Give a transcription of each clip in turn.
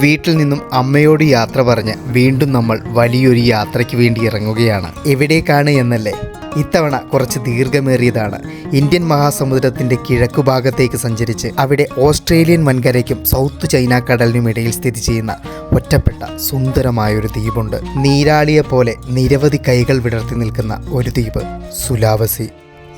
വീട്ടിൽ നിന്നും അമ്മയോട് യാത്ര പറഞ്ഞ് വീണ്ടും നമ്മൾ വലിയൊരു യാത്രയ്ക്ക് വേണ്ടി ഇറങ്ങുകയാണ്. എവിടേക്കാണ് എന്നല്ലേ? ഇത്തവണ കുറച്ച് ദീർഘമേറിയതാണ്. ഇന്ത്യൻ മഹാസമുദ്രത്തിന്റെ കിഴക്കുഭാഗത്തേക്ക് സഞ്ചരിച്ച് അവിടെ ഓസ്ട്രേലിയൻ വൻകരയ്ക്കും സൗത്ത് ചൈന കടലിനും ഇടയിൽ സ്ഥിതി ചെയ്യുന്ന ഒറ്റപ്പെട്ട സുന്ദരമായൊരു ദ്വീപുണ്ട്. നീരാളിയെ പോലെ നിരവധി കൈകൾ വിടർത്തി നിൽക്കുന്ന ഒരു ദ്വീപ്, സുലാവസി.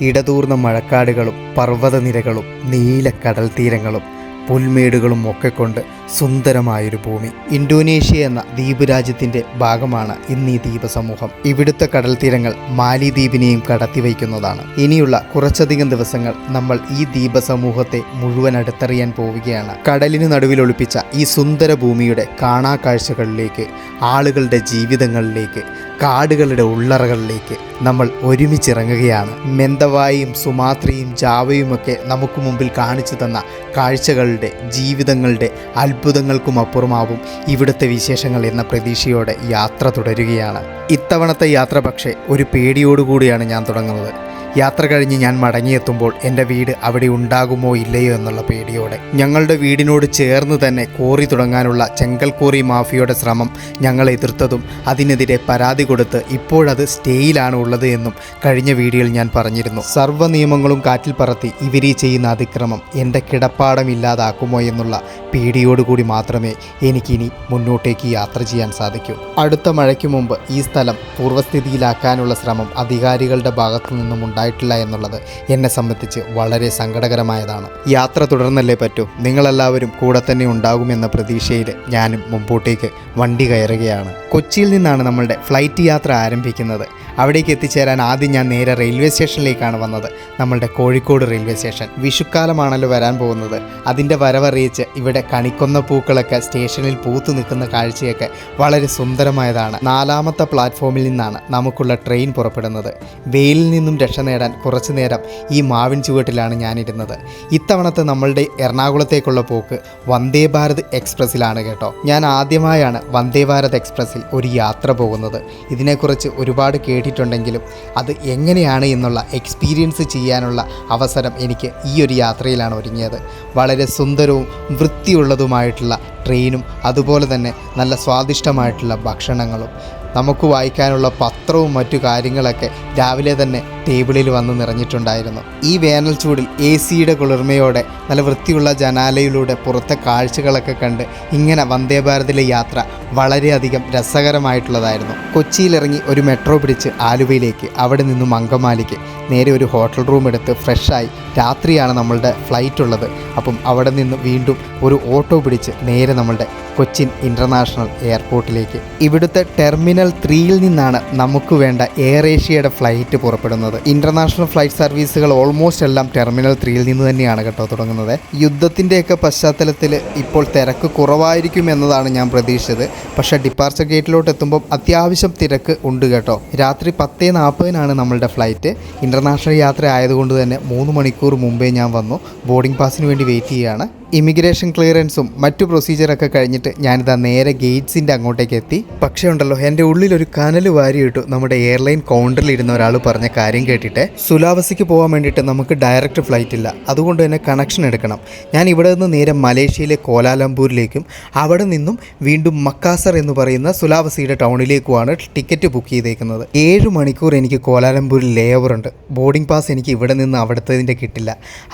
ഇടതൂർന്ന മഴക്കാടുകളും പർവ്വതനിരകളും നീല കടൽ തീരങ്ങളും പുൽമേടുകളും ഒക്കെ കൊണ്ട് സുന്ദരമായൊരു ഭൂമി. ഇന്തോനേഷ്യ എന്ന ദ്വീപ് രാജ്യത്തിൻ്റെ ഭാഗമാണ് ഇന്ന് ഈ ദ്വീപ സമൂഹം. ഇവിടുത്തെ കടൽ തീരങ്ങൾ മാലിദ്വീപിനെയും കടത്തിവയ്ക്കുന്നതാണ്. ഇനിയുള്ള കുറച്ചധികം ദിവസങ്ങൾ നമ്മൾ ഈ ദ്വീപ സമൂഹത്തെ മുഴുവൻ അടുത്തറിയാൻ പോവുകയാണ്. കടലിനു നടുവിൽ ഒളിപ്പിച്ച ഈ സുന്ദര ഭൂമിയുടെ കാണാ കാഴ്ചകളിലേക്ക്, ആളുകളുടെ ജീവിതങ്ങളിലേക്ക്, കാടുകളുടെ ഉള്ളറകളിലേക്ക് നമ്മൾ ഒരുമിച്ചിറങ്ങുകയാണ്. മെന്തവായും സുമാത്രയും ജാവയുമൊക്കെ നമുക്ക് മുമ്പിൽ കാണിച്ചു തന്ന കാഴ്ചകളുടെ, ജീവിതങ്ങളുടെ അത്ഭുതങ്ങൾക്കും അപ്പുറമാവും ഇവിടുത്തെ വിശേഷങ്ങൾ എന്ന പ്രതീക്ഷയോടെ യാത്ര തുടരുകയാണ്. ഇത്തവണത്തെ യാത്ര പക്ഷേ ഒരു പേടിയോടുകൂടിയാണ് ഞാൻ തുടങ്ങുന്നത്. യാത്ര കഴിഞ്ഞ് ഞാൻ മടങ്ങിയെത്തുമ്പോൾ എൻ്റെ വീട് അവിടെ ഉണ്ടാകുമോ ഇല്ലയോ എന്നുള്ള പേടിയോടെ. ഞങ്ങളുടെ വീടിനോട് ചേർന്ന് തന്നെ കോറി തുടങ്ങാനുള്ള ചെങ്കൽ കോറി മാഫിയയുടെ ശ്രമം ഞങ്ങൾ എതിർത്തതും അതിനെതിരെ പരാതി കൊടുത്ത് ഇപ്പോഴത് സ്റ്റേയിലാണ് ഉള്ളത് എന്നും കഴിഞ്ഞ വീഡിയോയിൽ ഞാൻ പറഞ്ഞിരുന്നു. സർവ്വ നിയമങ്ങളും കാറ്റിൽ പറത്തി ഇവരീ ചെയ്യുന്ന അതിക്രമം എൻ്റെ കിടപ്പാടം ഇല്ലാതാക്കുമോ എന്നുള്ള പേടിയോടുകൂടി മാത്രമേ എനിക്കിനി മുന്നോട്ടേക്ക് യാത്ര ചെയ്യാൻ സാധിക്കൂ. അടുത്ത മഴയ്ക്ക് മുമ്പ് ഈ സ്ഥലം പൂർവ്വസ്ഥിതിയിലാക്കാനുള്ള ശ്രമം അധികാരികളുടെ ഭാഗത്തു നിന്നും ായിട്ടില്ല എന്നുള്ളത് എന്നെ സംബന്ധിച്ച് വളരെ സങ്കടകരമായതാണ്. യാത്ര തുടർന്നല്ലേ പറ്റൂ. നിങ്ങളെല്ലാവരും കൂടെ തന്നെ ഉണ്ടാകുമെന്ന പ്രതീക്ഷയിൽ ഞാനും മുമ്പോട്ടേക്ക് വണ്ടി കയറുകയാണ്. കൊച്ചിയിൽ നിന്നാണ് നമ്മളുടെ ഫ്ലൈറ്റ് യാത്ര ആരംഭിക്കുന്നത്. അവിടേക്ക് എത്തിച്ചേരാൻ ആദ്യം ഞാൻ നേരെ റെയിൽവേ സ്റ്റേഷനിലേക്കാണ് വന്നത്. നമ്മളുടെ കോഴിക്കോട് റെയിൽവേ സ്റ്റേഷൻ. വിഷുക്കാലമാണല്ലോ വരാൻ പോകുന്നത്. അതിൻ്റെ വരവറിയിച്ച് ഇവിടെ കണിക്കൊന്ന പൂക്കളൊക്കെ സ്റ്റേഷനിൽ പൂത്തു നിൽക്കുന്ന കാഴ്ചയൊക്കെ വളരെ സുന്ദരമായതാണ്. 4ാമത്തെ പ്ലാറ്റ്ഫോമിൽ നിന്നാണ് നമുക്കുള്ള ട്രെയിൻ പുറപ്പെടുന്നത്. വെയിലിൽ നിന്നും രക്ഷ നേടാൻ കുറച്ചു നേരം ഈ മാവിൻ ചുവട്ടിലാണ് ഞാനിരുന്നത്. ഇത്തവണത്തെ നമ്മളുടെ എറണാകുളത്തേക്കുള്ള പോക്ക് വന്ദേ ഭാരത് എക്സ്പ്രസ്സിലാണ് കേട്ടോ. ഞാൻ ആദ്യമായാണ് വന്ദേ ഭാരത് എക്സ്പ്രസ്സിൽ ഒരു യാത്ര പോകുന്നത്. ഇതിനെക്കുറിച്ച് ഒരുപാട് കേട്ടിട്ടുണ്ടെങ്കിലും അത് എങ്ങനെയാണ് എന്നുള്ള എക്സ്പീരിയൻസ് ചെയ്യാനുള്ള അവസരം എനിക്ക് ഈ ഒരു യാത്രയിലാണ് ഒരുങ്ങിയത്. വളരെ സുന്ദരവും വൃത്തിയുള്ളതുമായിട്ടുള്ള ട്രെയിനും അതുപോലെ തന്നെ നല്ല സ്വാദിഷ്ടമായിട്ടുള്ള ഭക്ഷണങ്ങളും നമുക്ക് വായിക്കാനുള്ള പത്രവും മറ്റു കാര്യങ്ങളൊക്കെ രാവിലെ തന്നെ ടേബിളിൽ വന്ന് നിറഞ്ഞിട്ടുണ്ടായിരുന്നു. ഈ വേനൽ ചൂടിൽ AC-യുടെ കുളിർമയോടെ നല്ല വൃത്തിയുള്ള ജനാലയിലൂടെ പുറത്തെ കാഴ്ചകളൊക്കെ കണ്ട് ഇങ്ങനെ വന്ദേ ഭാരതിലെ യാത്ര വളരെയധികം രസകരമായിട്ടുള്ളതായിരുന്നു. കൊച്ചിയിലിറങ്ങി ഒരു മെട്രോ പിടിച്ച് ആലുവയിലേക്ക്, അവിടെ നിന്നും അങ്കമാലിക്ക് നേരെ ഒരു ഹോട്ടൽ റൂം എടുത്ത് ഫ്രഷായി രാത്രിയാണ് നമ്മളുടെ ഫ്ലൈറ്റ് ഉള്ളത്. അപ്പം അവിടെ നിന്ന് വീണ്ടും ഒരു ഓട്ടോ പിടിച്ച് നേരെ നമ്മളുടെ കൊച്ചിൻ ഇൻ്റർനാഷണൽ എയർപോർട്ടിലേക്ക്. ഇവിടുത്തെ ടെർമിനൽ 3യിൽ നിന്നാണ് നമുക്ക് വേണ്ട എയർ ഏഷ്യയുടെ ഫ്ലൈറ്റ് പുറപ്പെടുന്നത്. ഇൻ്റർനാഷണൽ ഫ്ലൈറ്റ് സർവീസുകൾ ഓൾമോസ്റ്റ് എല്ലാം ടെർമിനൽ 3യിൽ നിന്ന് തന്നെയാണ് കേട്ടോ തുടങ്ങുന്നത്. യുദ്ധത്തിൻ്റെയൊക്കെ പശ്ചാത്തലത്തിൽ ഇപ്പോൾ തിരക്ക് കുറവായിരിക്കും എന്നതാണ് ഞാൻ പ്രതീക്ഷിച്ചത്. പക്ഷേ ഡിപ്പാർച്ചർ ഗേറ്റിലോട്ട് എത്തുമ്പോൾ അത്യാവശ്യം തിരക്ക് ഉണ്ട് കേട്ടോ. രാത്രി 10:40-നാണ് നമ്മളുടെ ഫ്ലൈറ്റ്. ഇൻ്റർനാഷണൽ യാത്ര ആയതുകൊണ്ട് തന്നെ 3 മണിക്കൂർ മുമ്പേ ഞാൻ വന്നു. ബോർഡിംഗ് പാസിന് വേണ്ടി വെയിറ്റ് ചെയ്യുകയാണ്. ഇമിഗ്രേഷൻ ക്ലിയറൻസും മറ്റു പ്രൊസീജിയറൊക്കെ കഴിഞ്ഞിട്ട് ഞാനിതാ നേരെ ഗേറ്റ്സിൻ്റെ അങ്ങോട്ടേക്ക് എത്തി. പക്ഷേ ഉണ്ടല്ലോ, എൻ്റെ ഉള്ളിലൊരു കനൽ വാരിയിട്ടു നമ്മുടെ എയർലൈൻ കൗണ്ടറിൽ ഇരുന്ന ഒരാൾ പറഞ്ഞ കാര്യം കേട്ടിട്ട്. സുലാവസിക്ക് പോകാൻ വേണ്ടിയിട്ട് നമുക്ക് ഡയറക്റ്റ് ഫ്ലൈറ്റ് ഇല്ല, അതുകൊണ്ട് തന്നെ കണക്ഷൻ എടുക്കണം. ഞാൻ ഇവിടെ നിന്ന് നേരെ മലേഷ്യയിലെ കോലാലംപൂരിലേക്കും അവിടെ നിന്നും വീണ്ടും മക്കാസർ എന്ന് പറയുന്ന സുലാവസിയുടെ ടൗണിലേക്കുമാണ് ടിക്കറ്റ് ബുക്ക് ചെയ്തേക്കുന്നത്. 7 മണിക്കൂർ എനിക്ക് കോലാലംപൂരിൽ ലേ ഓവർ ഉണ്ട്. ബോർഡിംഗ് പാസ് എനിക്ക് ഇവിടെ നിന്ന് അവിടുത്തതിൻ്റെ കിട്ടില്ല.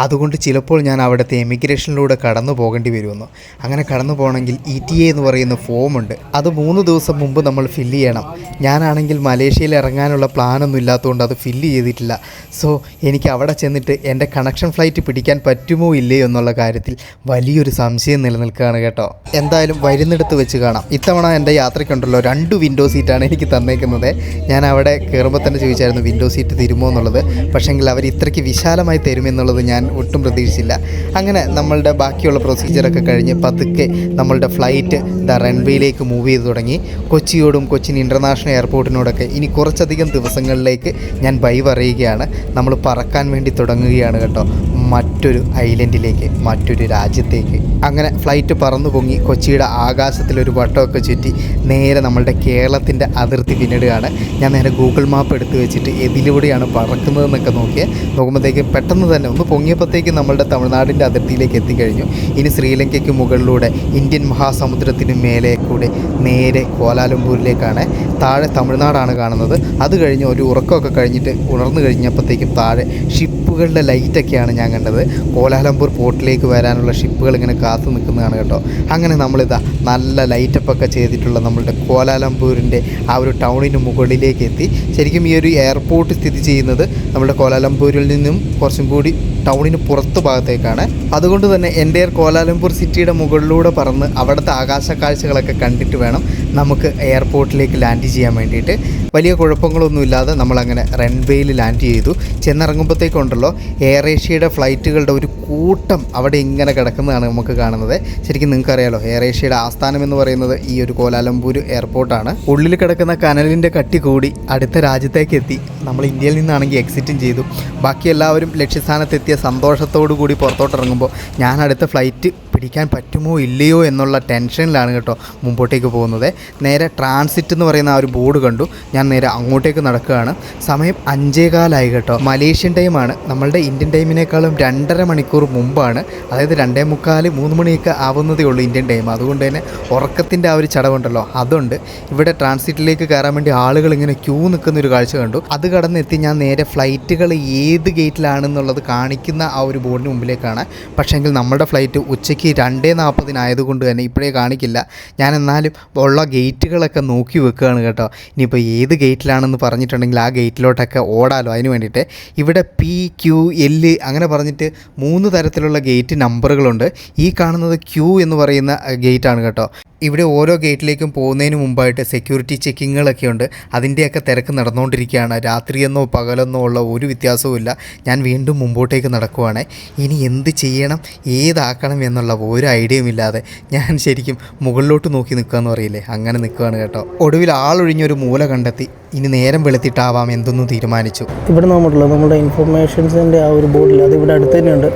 അതുകൊണ്ട് ചിലപ്പോൾ ഞാൻ അവിടുത്തെ എമിഗ്രേഷനിലൂടെ കടന്നു പോകേണ്ടി വരുമെന്നു. അങ്ങനെ കടന്നു പോകണമെങ്കിൽ ETA എന്ന് പറയുന്ന ഫോമുണ്ട്. അത് 3 ദിവസം മുമ്പ് നമ്മൾ ഫില്ല് ചെയ്യണം. ഞാനാണെങ്കിൽ മലേഷ്യയിൽ ഇറങ്ങാനുള്ള പ്ലാനൊന്നും ഇല്ലാത്തതുകൊണ്ട് അത് ഫില്ല് ചെയ്തിട്ടില്ല. സോ എനിക്ക് അവിടെ ചെന്നിട്ട് എൻ്റെ കണക്ഷൻ ഫ്ലൈറ്റ് പിടിക്കാൻ പറ്റുമോ ഇല്ലയോ എന്നുള്ള കാര്യത്തിൽ വലിയൊരു സംശയം നിലനിൽക്കുകയാണ് കേട്ടോ. എന്തായാലും വരുന്നിടത്ത് വെച്ച് കാണാം. ഇത്തവണ എൻ്റെ യാത്രയ്ക്കുണ്ടല്ലോ 2 വിൻഡോ സീറ്റാണ് എനിക്ക് തന്നേക്കുന്നത്. ഞാൻ അവിടെ കയറുമ്പോൾ തന്നെ ചോദിച്ചായിരുന്നു വിൻഡോ സീറ്റ് തരുമോ എന്നുള്ളത്. പക്ഷേങ്കിൽ അവർ ഇത്രയ്ക്ക് വിശാലമായി തരുമെന്നുള്ളത് ഞാൻ ഒട്ടും പ്രതീക്ഷിച്ചില്ല. അങ്ങനെ നമ്മളുടെ ബാക്കിയുള്ള പ്രൊസീജിയറൊക്കെ കഴിഞ്ഞ് പതുക്കെ നമ്മളുടെ ഫ്ലൈറ്റ് റൺവേയിലേക്ക് മൂവ് ചെയ്ത് തുടങ്ങി. കൊച്ചിയോടും കൊച്ചിൻ ഇൻ്റർനാഷണൽ എയർപോർട്ടിനോടൊക്കെ ഇനി കുറച്ചധികം ദിവസങ്ങളിലേക്ക് ഞാൻ ബൈ പറയുകയാണ്. നമ്മൾ പറക്കാൻ വേണ്ടി തുടങ്ങുകയാണ് കേട്ടോ. മറ്റൊരു ഐലൻഡിലേക്ക്, മറ്റൊരു രാജ്യത്തേക്ക്. അങ്ങനെ ഫ്ലൈറ്റ് പറന്നു പൊങ്ങി കൊച്ചിയുടെ ആകാശത്തിലൊരു വട്ടമൊക്കെ ചുറ്റി നേരെ നമ്മളുടെ കേരളത്തിൻ്റെ അതിർത്തി പിന്നിടുകയാണ്. ഞാൻ നേരെ ഗൂഗിൾ മാപ്പ് എടുത്ത് വെച്ചിട്ട് ഇതിലൂടെയാണ് പറക്കുന്നതെന്നൊക്കെ നോക്കുമ്പോഴത്തേക്ക് പെട്ടെന്ന് തന്നെ ഒന്ന് പൊങ്ങിയപ്പോഴത്തേക്ക് നമ്മളുടെ തമിഴ്നാടിൻ്റെ അതിർത്തിയിലേക്ക് എത്തിക്കഴിഞ്ഞു. ഇനി ശ്രീലങ്കയ്ക്ക് മുകളിലൂടെ ഇന്ത്യൻ മഹാസമുദ്രത്തിന് മേലെ കൂടെ നേരെ കോലാലംപൂരിലേക്കാണ്. താഴെ തമിഴ്നാടാണ് കാണുന്നത്. അത് കഴിഞ്ഞ് ഒരു ഉറക്കമൊക്കെ കഴിഞ്ഞിട്ട് ഉണർന്നു കഴിഞ്ഞപ്പോഴത്തേക്കും താഴെ ഷിപ്പുകളുടെ ലൈറ്റൊക്കെയാണ് ഞാൻ കണ്ടത്. കോലാലംപൂർ പോർട്ടിലേക്ക് വരാനുള്ള ഷിപ്പുകൾ ഇങ്ങനെ കാത്തു നിൽക്കുന്നതാണ് കേട്ടോ. അങ്ങനെ നമ്മളിതാ നല്ല ലൈറ്റപ്പൊക്കെ ചെയ്തിട്ടുള്ള നമ്മളുടെ കോലാലംപൂരിൻ്റെ ആ ഒരു ടൗണിന് മുകളിലേക്ക് എത്തി. ശരിക്കും ഈ ഒരു എയർപോർട്ട് സ്ഥിതി ചെയ്യുന്നത് നമ്മുടെ കോലാലംപൂരിൽ നിന്നും കുറച്ചും കൂടി ടൗണിന് പുറത്ത് ഭാഗത്തേക്കാണ്. അതുകൊണ്ട് തന്നെ എൻ്റെ കോലാലംപൂർ സിറ്റിയുടെ മുകളിലൂടെ പറന്ന് അവിടുത്തെ ആകാശ കാഴ്ചകളൊക്കെ കണ്ടിട്ട് വേണം നമുക്ക് എയർപോർട്ടിലേക്ക് ലാൻഡ് ചെയ്യാൻ വേണ്ടിയിട്ട്. വലിയ കുഴപ്പങ്ങളൊന്നുമില്ലാതെ നമ്മളങ്ങനെ റൺവേയിൽ ലാൻഡ് ചെയ്തു. ചെന്നിറങ്ങുമ്പോഴത്തേക്കുണ്ടല്ലോ എയർ ഏഷ്യയുടെ ഫ്ലൈറ്റുകളുടെ ഒരു കൂട്ടം അവിടെ ഇങ്ങനെ കിടക്കുന്നതാണ് നമുക്ക് കാണുന്നത്. ശരിക്കും നിങ്ങൾക്കറിയാലോ, എയർ ഏഷ്യയുടെ ആസ്ഥാനം എന്ന് പറയുന്നത് ഈ ഒരു കോലാലംപൂർ എയർപോർട്ടാണ്. ഉള്ളിൽ കിടക്കുന്ന കനലിൻ്റെ കട്ടി കൂടി അടുത്ത രാജ്യത്തേക്ക് എത്തി. നമ്മൾ ഇന്ത്യയിൽ നിന്നാണെങ്കിൽ എക്സിറ്റും ചെയ്തു. ബാക്കി എല്ലാവരും ലക്ഷ്യസ്ഥാനത്തെത്തിയ സന്തോഷത്തോടു കൂടി പുറത്തോട്ടിറങ്ങുമ്പോൾ ഞാൻ അടുത്ത ഫ്ലൈറ്റ് പിടിക്കാൻ പറ്റുമോ ഇല്ലയോ എന്നുള്ള ടെൻഷനിലാണ് കേട്ടോ മുമ്പോട്ടേക്ക് പോകുന്നത്. നേരെ ട്രാൻസിറ്റ് എന്ന് പറയുന്ന ആ ഒരു ബോർഡ് കണ്ടു. ഞാൻ നേരെ അങ്ങോട്ടേക്ക് നടക്കുകയാണ്. സമയം 5:15 കേട്ടോ. മലേഷ്യൻ ടൈമാണ്. നമ്മളുടെ ഇന്ത്യൻ ടൈമിനേക്കാളും 2.5 മണിക്കൂർ മുമ്പാണ്. അതായത് 2:45, 3 മണിയൊക്കെ ആവുന്നതേ ഉള്ളൂ ഇന്ത്യൻ ടൈം. അതുകൊണ്ട് തന്നെ ഉറക്കത്തിൻ്റെ ആ ഒരു ചടവുണ്ടല്ലോ അതുണ്ട്. ഇവിടെ ട്രാൻസിറ്റിലേക്ക് കയറാൻ വേണ്ടി ആളുകൾ ഇങ്ങനെ ക്യൂ നിൽക്കുന്നൊരു കാഴ്ച കണ്ടു. അത് കടന്നെത്തി ഞാൻ നേരെ ഫ്ലൈറ്റുകൾ ഏത് ഗേറ്റിലാണെന്നുള്ളത് കാണിക്കുന്ന ആ ഒരു ബോർഡിന് മുമ്പിലേക്കാണ്. പക്ഷേങ്കിൽ നമ്മുടെ ഫ്ലൈറ്റ് ഉച്ചയ്ക്ക് 2:40 ആയതുകൊണ്ട് തന്നെ ഇപ്പോഴേ കാണിക്കില്ല. ഞാൻ എന്നാലും ഉള്ള ഗേറ്റുകളൊക്കെ നോക്കി വെക്കുകയാണ് കേട്ടോ. ഇനിയിപ്പോൾ ഏത് ഗേറ്റിലാണെന്ന് പറഞ്ഞിട്ടുണ്ടെങ്കിൽ ആ ഗേറ്റിലോട്ടൊക്കെ ഓടാലോ. അതിന് വേണ്ടിയിട്ട് ഇവിടെ PQL അങ്ങനെ പറഞ്ഞിട്ട് 3 തരത്തിലുള്ള ഗേറ്റ് നമ്പറുകളുണ്ട്. ഈ കാണുന്നത് Q എന്ന് പറയുന്ന ഗേറ്റാണ് കേട്ടോ. ഇവിടെ ഓരോ ഗേറ്റിലേക്കും പോകുന്നതിന് മുമ്പായിട്ട് സെക്യൂരിറ്റി ചെക്കിങ്ങുകളൊക്കെ ഉണ്ട്. അതിൻ്റെയൊക്കെ തിരക്ക് നടന്നുകൊണ്ടിരിക്കുകയാണ്. രാത്രിയെന്നോ പകലെന്നോ ഉള്ള ഒരു വ്യത്യാസവും ഇല്ല. ഞാൻ വീണ്ടും മുമ്പോട്ടേക്ക് നടക്കുവാണ്. ഇനി എന്ത് ചെയ്യണം, ഏതാക്കണം എന്നുള്ള ഒരു ഐഡിയയും ഇല്ലാതെ ഞാൻ ശരിക്കും മുകളിലോട്ട് നോക്കി നിൽക്കുകയെന്ന് പറയില്ലേ, അങ്ങനെ നിൽക്കുകയാണ് കേട്ടോ. ഒടുവിൽ ആളൊഴിഞ്ഞൊരു മൂല കണ്ടെത്തി. ഇനി നേരം വെളുത്തിട്ടാവാം എന്തൊന്നും തീരുമാനിച്ചു. ഇവിടെ നമ്മുടെ ഇൻഫർമേഷൻസിൻ്റെ ആ ഒരു ബോർഡിൽ അത് ഇവിടെ അടുത്ത് തന്നെയുണ്ട്.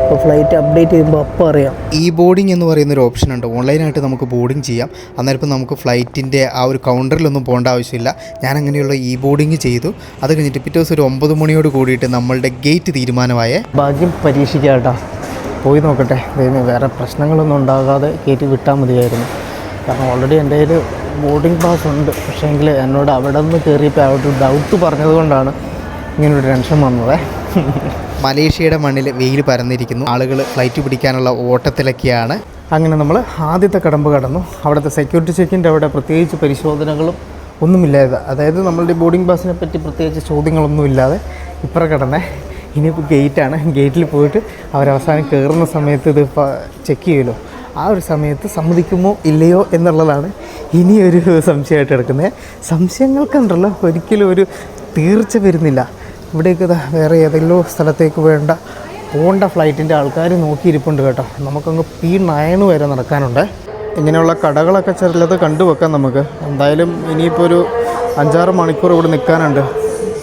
അപ്പോൾ ഫ്ലൈറ്റ് അപ്ഡേറ്റ് ചെയ്യുമ്പോൾ അപ്പോൾ അറിയാം. ഈ ബോർഡിംഗ് എന്ന് പറയുന്നൊരു ഓപ്ഷൻ ഉണ്ട്. ഓൺലൈനായിട്ട് നമുക്ക് ബോർഡിംഗ് ചെയ്യാം. അന്നേരം നമുക്ക് ഫ്ലൈറ്റിൻ്റെ ആ ഒരു കൗണ്ടറിലൊന്നും പോകേണ്ട ആവശ്യമില്ല. ഞാൻ അങ്ങനെയുള്ള ഈ ബോർഡിംഗ് ചെയ്തു. അത് കഴിഞ്ഞിട്ട് പിറ്റേ ദിവസം ഒരു 9 മണിയോട് കൂടിയിട്ട് നമ്മളുടെ ഗേറ്റ് തീരുമാനമായ ഭാഗ്യം പരീക്ഷിക്കാം കേട്ടോ. പോയി നോക്കട്ടെ. വേറെ പ്രശ്നങ്ങളൊന്നും ഉണ്ടാകാതെ കയറ്റി വിട്ടാൽ മതിയായിരുന്നു. കാരണം ഓൾറെഡി എൻ്റെ കയ്യിൽ ബോർഡിംഗ് പാസ് ഉണ്ട്. പക്ഷേങ്കിൽ എന്നോട് അവിടെ നിന്ന് കയറിയപ്പോൾ അവിടെ ഒരു ഡൗട്ട് പറഞ്ഞതുകൊണ്ടാണ് ഇങ്ങനൊരു ടെൻഷൻ വന്നത്. മലേഷ്യയുടെ മണ്ണിൽ വെയിൽ പരന്നിരിക്കുന്നു. ആളുകൾ ഫ്ലൈറ്റ് പിടിക്കാനുള്ള ഓട്ടത്തിലൊക്കെയാണ്. അങ്ങനെ നമ്മൾ ആദ്യത്തെ കടമ്പ് കടന്നു. അവിടുത്തെ സെക്യൂരിറ്റി ചെക്കിൻ്റെ അവിടെ പ്രത്യേകിച്ച് പരിശോധനകളും ഒന്നുമില്ലാതെ, അതായത് നമ്മളുടെ ബോർഡിംഗ് പാസിനെ പറ്റി പ്രത്യേകിച്ച് ചോദ്യങ്ങളൊന്നും ഇല്ലാതെ ഇപ്പുറം കടന്നേ. ഇനിയിപ്പോൾ ഗേറ്റാണ്. ഗേറ്റിൽ പോയിട്ട് അവരവസാനം കയറുന്ന സമയത്ത് ഇത് ചെക്ക് ചെയ്യുമല്ലോ, ആ ഒരു സമയത്ത് സമ്മതിക്കുമോ ഇല്ലയോ എന്നുള്ളതാണ് ഇനിയൊരു സംശയമായിട്ട് എടുക്കുന്നത്. സംശയങ്ങൾക്കുണ്ടല്ലോ ഒരിക്കലും ഒരു തീർച്ച വരുന്നില്ല. ഇവിടേക്ക് വേറെ ഏതെങ്കിലും സ്ഥലത്തേക്ക് പോകേണ്ട ഫ്ലൈറ്റിൻ്റെ ആൾക്കാർ നോക്കിയിരിപ്പുണ്ട് കേട്ടോ. നമുക്കങ്ങ് P9 വരെ നടക്കാനുണ്ട്. ഇങ്ങനെയുള്ള കടകളൊക്കെ ചിലത് കണ്ടുവെക്കാം നമുക്ക്. എന്തായാലും ഇനിയിപ്പോൾ ഒരു 5-6 മണിക്കൂർ ഇവിടെ നിൽക്കാനുണ്ട്.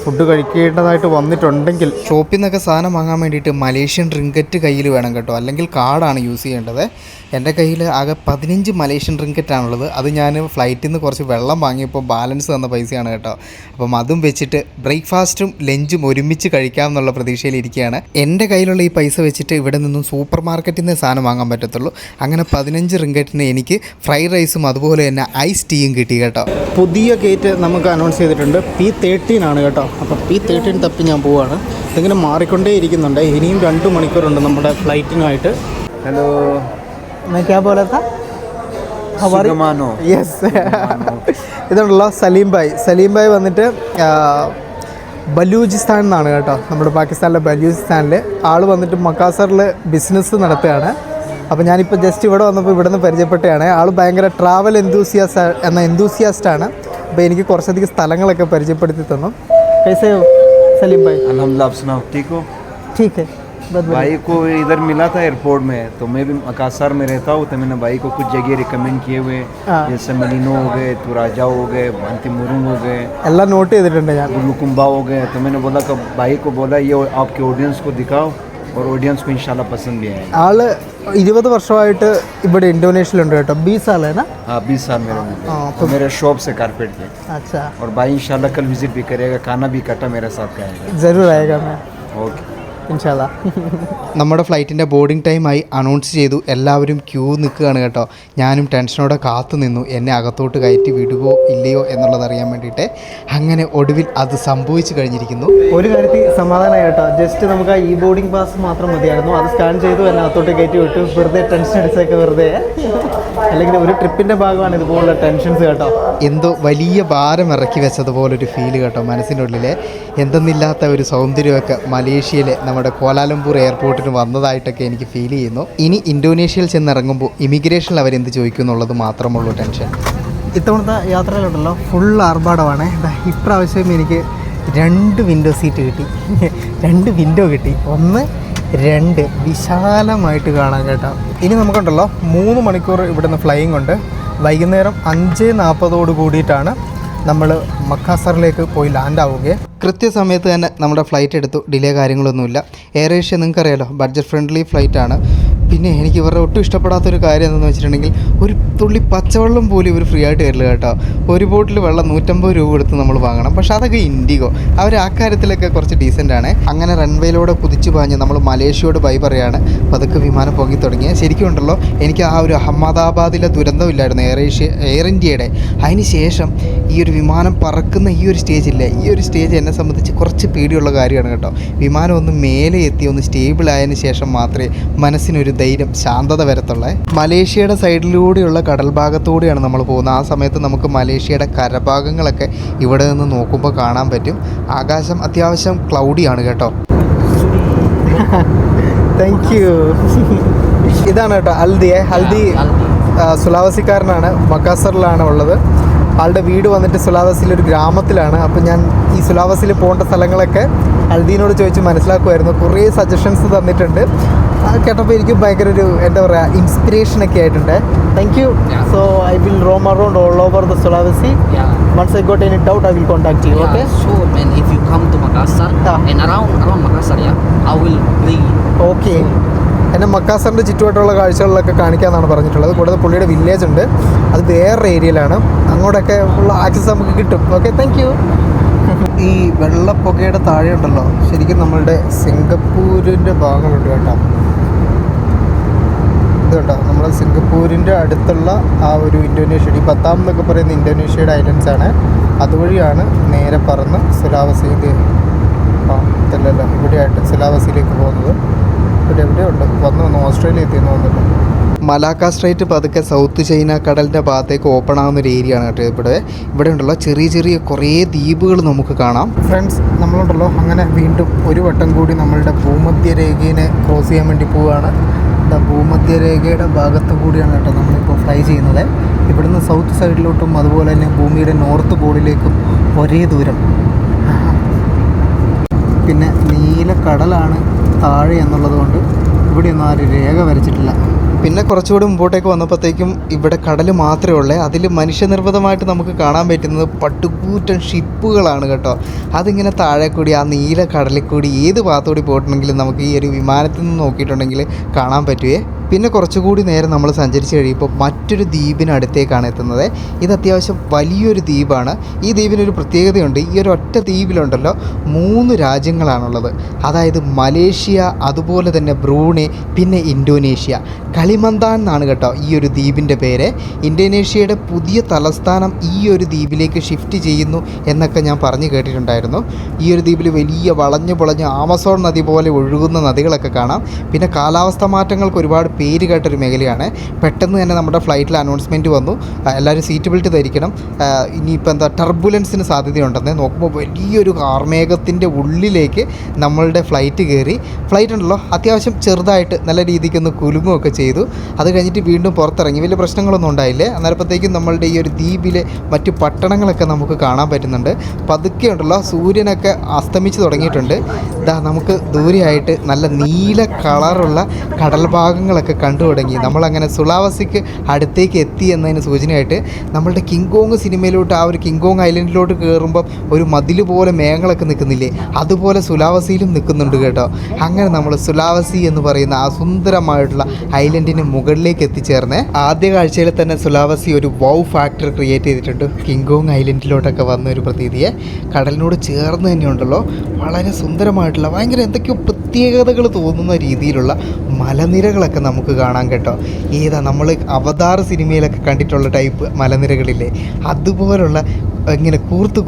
ഫുഡ് കഴിക്കേണ്ടതായിട്ട് വന്നിട്ടുണ്ടെങ്കിൽ ഷോപ്പിൽ നിന്നൊക്കെ സാധനം വാങ്ങാൻ വേണ്ടിയിട്ട് മലേഷ്യൻ റിങ്കറ്റ് കയ്യിൽ വേണം കേട്ടോ, അല്ലെങ്കിൽ കാർഡാണ് യൂസ് ചെയ്യേണ്ടത്. എൻ്റെ കയ്യിൽ ആകെ 15 മലേഷ്യൻ റിങ്കറ്റാണുള്ളത്. അത് ഞാൻ ഫ്ലൈറ്റിൽ നിന്ന് കുറച്ച് വെള്ളം വാങ്ങിയപ്പോൾ ബാലൻസ് തന്ന പൈസയാണ് കേട്ടോ. അപ്പം അതും വെച്ചിട്ട് ബ്രേക്ക്ഫാസ്റ്റും ലഞ്ചും ഒരുമിച്ച് കഴിക്കാമെന്നുള്ള പ്രതീക്ഷയിലിരിക്കുകയാണ്. എൻ്റെ കയ്യിലുള്ള ഈ പൈസ വെച്ചിട്ട് ഇവിടെ നിന്നും സൂപ്പർ മാർക്കറ്റിൽ നിന്ന് സാധനം വാങ്ങാൻ പറ്റത്തുള്ളൂ. അങ്ങനെ 15 റിങ്കറ്റിന് എനിക്ക് ഫ്രൈഡ് റൈസും അതുപോലെ തന്നെ ഐസ് ടീയും കിട്ടി കേട്ടോ. പുതിയ ഗേറ്റ് നമുക്ക് അനൗൺസ് ചെയ്തിട്ടുണ്ട്. P13 ആണ് കേട്ടോ. അപ്പോൾ P13 തപ്പി ഞാൻ പോവുകയാണ്. ഇതിങ്ങനെ മാറിക്കൊണ്ടേ ഇരിക്കുന്നുണ്ട്. ഇനിയും 2 മണിക്കൂറുണ്ട് നമ്മുടെ ഫ്ലൈറ്റിനുമായിട്ട്. हेलो, मैं क्या बोला था? സുഗമാനോ? യെസ്, ഇതുണ്ടല്ലോ സലീം ഭായ് വന്നിട്ട് ബലൂചിസ്ഥാൻ എന്നാണ് കേട്ടോ. നമ്മുടെ പാകിസ്ഥാനിലെ ബലൂചിസ്ഥാനിൽ ആൾ വന്നിട്ട് മക്കാസറിൽ ബിസിനസ് നടത്തുകയാണ്. അപ്പോൾ ഞാനിപ്പോൾ ജസ്റ്റ് ഇവിടെ വന്നപ്പോൾ ഇവിടെ നിന്ന് പരിചയപ്പെട്ടതാണ്. ആൾ ഭയങ്കര ട്രാവൽ എന്തൂസിയാസ്റ്റാണ്. അപ്പോൾ എനിക്ക് കുറച്ചധികം സ്ഥലങ്ങളൊക്കെ പരിചയപ്പെടുത്തി തന്നു. कैसे हो सलीम भाई? अल्हम्दुलिल्लाह, आप सुनाओ, ठीक हो? ठीक है. भाई को इधर मिला था एयरपोर्ट में, तो मैं भी मकासर में रहता हूँ, तो मैंने भाई को कुछ जगह रिकमेंड किए हुए, जैसे मलिनो हो गए, तुराजा हो गए, भांतिमुरुंग हो गए, एल्ला नोट ചെയ്തിട്ടുണ്ട് ഞാൻ. गुलुकुंबा हो गए. तो मैंने बोला कि भाई को बोला ये आपके ऑडियंस को दिखाओ, और ऑडियंस को इंशाल्लाह पसंद भी आएगा। ആള് 20 വർഷമായിട്ട് ഇവിടെ ഇന്തോനേഷ്യയിലുണ്ട് കേട്ടോ. 20 साल है ना? हाँ 20 साल मेरे में हाँ, तो मेरे शॉप से कारपेट के। अच्छा, और भाई इंशाल्लाह कल विजिट भी करेगा, खाना भी इकट्ठा मेरे साथ खाएगा। जरूर आएगा मैं ओके ഇൻഷാല്ലാ. നമ്മുടെ ഫ്ലൈറ്റിൻ്റെ ബോർഡിംഗ് ടൈമായി അനൗൺസ് ചെയ്തു. എല്ലാവരും ക്യൂ നിൽക്കുകയാണ് കേട്ടോ. ഞാനും ടെൻഷനോടെ കാത്തു നിന്നു, എന്നെ അകത്തോട്ട് കയറ്റി വിടുകയോ ഇല്ലയോ എന്നുള്ളത് അറിയാൻ വേണ്ടിയിട്ട്. അങ്ങനെ ഒടുവിൽ അത് സംഭവിച്ചു കഴിഞ്ഞിരിക്കുന്നു. ഒരു കാര്യത്തിൽ സമാധാനമായി കേട്ടോ. ജസ്റ്റ് നമുക്ക് ആ ഇ ബോർഡിംഗ് പാസ് മാത്രം മതിയായിരുന്നു. അത് സ്കാൻ ചെയ്തു, എന്നെ അകത്തോട്ട് കയറ്റി വിട്ടു. വെറുതെ ടെൻഷൻ അടിച്ചൊക്കെ വെറുതെ. അല്ലെങ്കിൽ ഒരു ട്രിപ്പിൻ്റെ ഭാഗമാണ് ഇതുപോലുള്ള ടെൻഷൻസ് കേട്ടോ. എന്തോ വലിയ ഭാരം ഇറക്കി വെച്ചതുപോലൊരു ഫീല് കേട്ടോ മനസ്സിൻ്റെ ഉള്ളിലെ. എന്തെന്നില്ലാത്ത ഒരു സൗന്ദര്യമൊക്കെ മലേഷ്യയിലെ നമ്മുടെ കോലാലംപൂർ എയർപോർട്ടിന് വന്നതായിട്ടൊക്കെ എനിക്ക് ഫീൽ ചെയ്യുന്നു. ഇനി ഇന്തോനേഷ്യയിൽ ചെന്നിറങ്ങുമ്പോൾ ഇമിഗ്രേഷനിൽ അവരെന്ത് ചോദിക്കും എന്നുള്ളത് മാത്രമുള്ളൂ ടെൻഷൻ. ഇത്തവണത്തെ യാത്രയിലുണ്ടല്ലോ ഫുൾ ആർഭാടമാണ്. ഇപ്രാവശ്യം എനിക്ക് 2 വിൻഡോ സീറ്റ് കിട്ടി. 2 വിൻഡോ കിട്ടി. 1, 2 വിശാലമായിട്ട് കാണാൻ കേട്ടോ. ഇനി നമുക്കുണ്ടല്ലോ 3 മണിക്കൂർ ഇവിടുന്ന് ഫ്ലൈയിങ് ഉണ്ട്. വൈകുന്നേരം 5:40 കൂടിയിട്ടാണ് നമ്മൾ മക്കാസറിലേക്ക് പോയി ലാൻഡ് ആവുകയെ. കൃത്യസമയത്ത് തന്നെ നമ്മുടെ ഫ്ലൈറ്റ് എടുത്തു. ഡിലേ കാര്യങ്ങളൊന്നുമില്ല. എയർ ഏഷ്യ നിങ്ങൾക്കറിയാലോ ബഡ്ജറ്റ് ഫ്രണ്ട്ലി ഫ്ലൈറ്റാണ്. പിന്നെ എനിക്ക് ഇവരുടെ ഒട്ടും ഇഷ്ടപ്പെടാത്തൊരു കാര്യം എന്താണെന്ന് വെച്ചിട്ടുണ്ടെങ്കിൽ ഒരു തുള്ളി പച്ചവെള്ളം പോലും ഇവർ ഫ്രീ ആയിട്ട് തരില്ല കേട്ടോ. ഒരു ബോട്ടിൽ വെള്ളം 150 രൂപ കൊടുത്ത് നമ്മൾ വാങ്ങണം. പക്ഷേ അതൊക്കെ ഇൻഡിഗോ അവർ ആ കാര്യത്തിലൊക്കെ കുറച്ച് ഡീസൻ്റ് ആണ്. അങ്ങനെ റൺവേയിലൂടെ കുതിച്ചു പാഞ്ഞ് നമ്മൾ മലേഷ്യയോട് ബൈ പറയാണ്. പതുക്കെ വിമാനം പൊങ്ങി തുടങ്ങിയ ശരിക്കും ഉണ്ടല്ലോ എനിക്ക് ആ ഒരു അഹമ്മദാബാദിലെ ദുരന്തമില്ലായിരുന്നു എയർ ഇന്ത്യയുടെ. അതിന് ശേഷം ഈ ഒരു വിമാനം പറക്കുന്ന ഈ ഒരു സ്റ്റേജില്ലേ, ഈ ഒരു സ്റ്റേജ് എന്നെ സംബന്ധിച്ച് കുറച്ച് പേടിയുള്ള കാര്യമാണ് കേട്ടോ. വിമാനം ഒന്ന് മേലെ എത്തി ഒന്ന് സ്റ്റേബിൾ ആയതിനു ശേഷം മാത്രമേ മനസ്സിനൊരു ധൈര്യം ശാന്തത വരത്തുള്ളേ. മലേഷ്യയുടെ സൈഡിലൂടെയുള്ള കടൽ ഭാഗത്തൂടെയാണ് നമ്മൾ പോകുന്നത്. ആ സമയത്ത് നമുക്ക് മലേഷ്യയുടെ കരഭാഗങ്ങളൊക്കെ ഇവിടെ നിന്ന് നോക്കുമ്പോൾ കാണാൻ പറ്റും. ആകാശം അത്യാവശ്യം ക്ലൗഡിയാണ് കേട്ടോ. Thank you. ഇതാണ് കേട്ടോ ഹൽദി സുലാവസിക്കാരനാണ്. മക്കാസറിലാണ് ഉള്ളത്. ആളുടെ വീട് വന്നിട്ട് സുലാവസിയിലൊരു ഗ്രാമത്തിലാണ്. അപ്പോൾ ഞാൻ ഈ സുലാവസിയിൽ പോകേണ്ട സ്ഥലങ്ങളൊക്കെ ഹൽദീനോട് ചോദിച്ച് മനസ്സിലാക്കുമായിരുന്നു. കുറേ സജഷൻസ് തന്നിട്ടുണ്ട്. കേട്ടപ്പോൾ എനിക്ക് ഭയങ്കര ഒരു എന്താ പറയുക ഇൻസ്പിറേഷനൊക്കെ ആയിട്ടുണ്ട്. Thank you. So I will roam around all over the Sulawesi. Once I got any doubt, I will contact you. Okay? Sure, man. If you come to Makassar and around Makassar, I will bring you. Okay. എന്നെ മക്കാസറിൻ്റെ ചുറ്റുവട്ടമുള്ള കാഴ്ചകളിലൊക്കെ കാണിക്കാമെന്നാണ് പറഞ്ഞിട്ടുള്ളത്. കൂടാതെ പുള്ളിയുടെ village ഉണ്ട്, അത് വേറൊരു ഏരിയയിലാണ്. അങ്ങോട്ടൊക്കെ ഉള്ള ആക്സസ് നമുക്ക് കിട്ടും. Okay, thank you. ഈ വെള്ളപ്പുകയുടെ താഴെ ഉണ്ടല്ലോ ശരിക്കും നമ്മളുടെ സിംഗപ്പൂരിൻ്റെ ഭാഗങ്ങളുണ്ട് കേട്ടോ. ഇത് കേട്ടോ നമ്മൾ സിംഗപ്പൂരിൻ്റെ അടുത്തുള്ള ആ ഒരു ഇന്തോനേഷ്യ, ഈ 10 എന്നൊക്കെ പറയുന്ന ഇന്തോനേഷ്യയുടെ ഐലൻഡ്സാണ്. അതുവഴിയാണ് നേരെ പറന്ന് സുലാവസിയിൽ ഇതല്ലല്ലോ ഇവിടെയായിട്ട് സുലാവസിയിലേക്ക് പോകുന്നത്. ഇവിടെ എവിടെയുണ്ട് വന്നു ഓസ്ട്രേലിയ എത്തിയെന്ന് തോന്നുന്നില്ല. മലാക്ക സ്ട്രൈറ്റ് പതുക്കെ സൗത്ത് ചൈന കടലിൻ്റെ ഭാഗത്തേക്ക് ഓപ്പൺ ആകുന്നൊരു ഏരിയ ആണ് കേട്ടോ. ഇവിടെ ഉണ്ടല്ലോ ചെറിയ ചെറിയ കുറേ ദ്വീപുകൾ നമുക്ക് കാണാം. ഫ്രണ്ട്സ്, നമ്മളുണ്ടല്ലോ അങ്ങനെ വീണ്ടും ഒരു വട്ടം കൂടി നമ്മളുടെ ഭൂമധ്യരേഖയെ ക്രോസ് ചെയ്യാൻ വേണ്ടി പോവുകയാണ്. ഭൂമധ്യരേഖയുടെ ഭാഗത്ത് കൂടിയാണ് കേട്ടോ നമ്മളിപ്പോൾ ഫ്ലൈ ചെയ്യുന്നത്. ഇവിടുന്ന് സൗത്ത് സൈഡിലോട്ടും അതുപോലെ തന്നെ ഭൂമിയുടെ നോർത്ത് പോളിലേക്കും ഒരേ ദൂരം. പിന്നെ നീല കടലാണ് താഴെ എന്നുള്ളത് കൊണ്ട് ഇവിടെയൊന്നും ആരും രേഖ വരച്ചിട്ടില്ല. പിന്നെ കുറച്ചുകൂടി മുമ്പോട്ടേക്ക് വന്നപ്പോഴത്തേക്കും ഇവിടെ കടൽ മാത്രമേ ഉള്ളൂ. അതിൽ മനുഷ്യനിർമ്മിതമായിട്ട് നമുക്ക് കാണാൻ പറ്റുന്നത് പട്ടുകൂറ്റൻ ഷിപ്പുകളാണ് കേട്ടോ. അതിങ്ങനെ താഴെ കൂടി ആ നീല കടലിൽ കൂടി ഏത് ഭാഗത്തുകൂടി പോയിട്ടുണ്ടെങ്കിലും നമുക്ക് ഈ ഒരു വിമാനത്തിൽ നിന്ന് നോക്കിയിട്ടുണ്ടെങ്കിൽ കാണാൻ പറ്റുമേ. പിന്നെ കുറച്ചുകൂടി നേരം നമ്മൾ സഞ്ചരിച്ച് കഴിയുമ്പോൾ മറ്റൊരു ദ്വീപിനടുത്തേക്കാണ് എത്തുന്നത്. ഇത് അത്യാവശ്യം വലിയൊരു ദ്വീപാണ്. ഈ ദ്വീപിനൊരു പ്രത്യേകതയുണ്ട്. ഈ ഒരു ഒറ്റ ദ്വീപിലുണ്ടല്ലോ 3 രാജ്യങ്ങളാണുള്ളത്. അതായത് മലേഷ്യ, അതുപോലെ തന്നെ ബ്രൂണൈ, പിന്നെ ഇന്തോനേഷ്യ. കളിമന്താൻ എന്നാണ് കേട്ടോ ഈ ഒരു ദ്വീപിൻ്റെ പേര്. ഇന്തോനേഷ്യയുടെ പുതിയ തലസ്ഥാനം ഈ ഒരു ദ്വീപിലേക്ക് ഷിഫ്റ്റ് ചെയ്യുന്നു എന്നൊക്കെ ഞാൻ പറഞ്ഞു കേട്ടിട്ടുണ്ടായിരുന്നു. ഈ ഒരു ദ്വീപിൽ വലിയ വളഞ്ഞു പൊളഞ്ഞ് ആമസോൺ നദി പോലെ ഒഴുകുന്ന നദികളൊക്കെ കാണാം. പിന്നെ കാലാവസ്ഥ മാറ്റങ്ങൾക്ക് ഒരുപാട് പേര് കേട്ടൊരു മേഖലയാണ്. പെട്ടെന്ന് തന്നെ നമ്മുടെ ഫ്ലൈറ്റിൽ അനൗൺസ്മെൻറ്റ് വന്നു, എല്ലാവരും സീറ്റ് ബെൽറ്റ് ധരിക്കണം, ഇനിയിപ്പോൾ എന്താ ടർബുലൻസിന് സാധ്യതയുണ്ടെന്ന്. നോക്കുമ്പോൾ വലിയൊരു കാർമേഘത്തിൻ്റെ ഉള്ളിലേക്ക് നമ്മളുടെ ഫ്ലൈറ്റ് കയറി. ഫ്ലൈറ്റ് ഉണ്ടല്ലോ അത്യാവശ്യം ചെറുതായിട്ട് നല്ല രീതിക്കൊന്ന് കുലുങ്ങുകയൊക്കെ ചെയ്തു. അത് കഴിഞ്ഞിട്ട് വീണ്ടും പുറത്തിറങ്ങി. വലിയ പ്രശ്നങ്ങളൊന്നും ഉണ്ടായില്ലേ. അന്നേരപ്പോഴത്തേക്കും നമ്മളുടെ ഈ ഒരു ദ്വീപിലെ മറ്റു പട്ടണങ്ങളൊക്കെ നമുക്ക് കാണാൻ പറ്റുന്നുണ്ട്. പതുക്കെ ഉണ്ടല്ലോ സൂര്യനൊക്കെ അസ്തമിച്ച് തുടങ്ങിയിട്ടുണ്ട്. നമുക്ക് ദൂരെയായിട്ട് നല്ല നീല കളറുള്ള കടൽ ഭാഗങ്ങളൊക്കെ കാഴ്ചകളൊക്കെ കണ്ടു തുടങ്ങി. നമ്മളങ്ങനെ സുലാവസിക്ക് അടുത്തേക്ക് എത്തി എന്നതിന് സൂചനയായിട്ട് നമ്മളുടെ കിങ്കോങ് സിനിമയിലോട്ട് ആ ഒരു കിങ്കോങ് ഐലൻഡിലോട്ട് കയറുമ്പം ഒരു മതിൽ പോലെ മേഘങ്ങളൊക്കെ നിൽക്കുന്നില്ലേ, അതുപോലെ സുലാവസിയിലും നിൽക്കുന്നുണ്ട് കേട്ടോ. അങ്ങനെ നമ്മൾ സുലാവസി എന്ന് പറയുന്ന ആ സുന്ദരമായിട്ടുള്ള ഐലൻഡിന് മുകളിലേക്ക് എത്തിച്ചേർന്നേ. ആദ്യ കാഴ്ചയിൽ തന്നെ സുലാവസി ഒരു വൗ ഫാക്ടർ ക്രിയേറ്റ് ചെയ്തിട്ടുണ്ട്. കിങ്കോങ് ഐലൻഡിലോട്ടൊക്കെ വന്ന ഒരു പ്രതീതിയെ കടലിനോട് ചേർന്ന് തന്നെയുണ്ടല്ലോ വളരെ സുന്ദരമായിട്ടുള്ള ഭയങ്കര എന്തൊക്കെയോ പ്രത്യേകതകൾ തോന്നുന്ന രീതിയിലുള്ള മലനിരകളൊക്കെ നമുക്ക് കാണാൻ കേട്ടോ. ഏതാ നമ്മൾ അവതാർ സിനിമയിലൊക്കെ കണ്ടിട്ടുള്ള ടൈപ്പ് മലനിരകളില്ലേ, അതുപോലുള്ള ഇങ്ങനെ കൂർത്ത്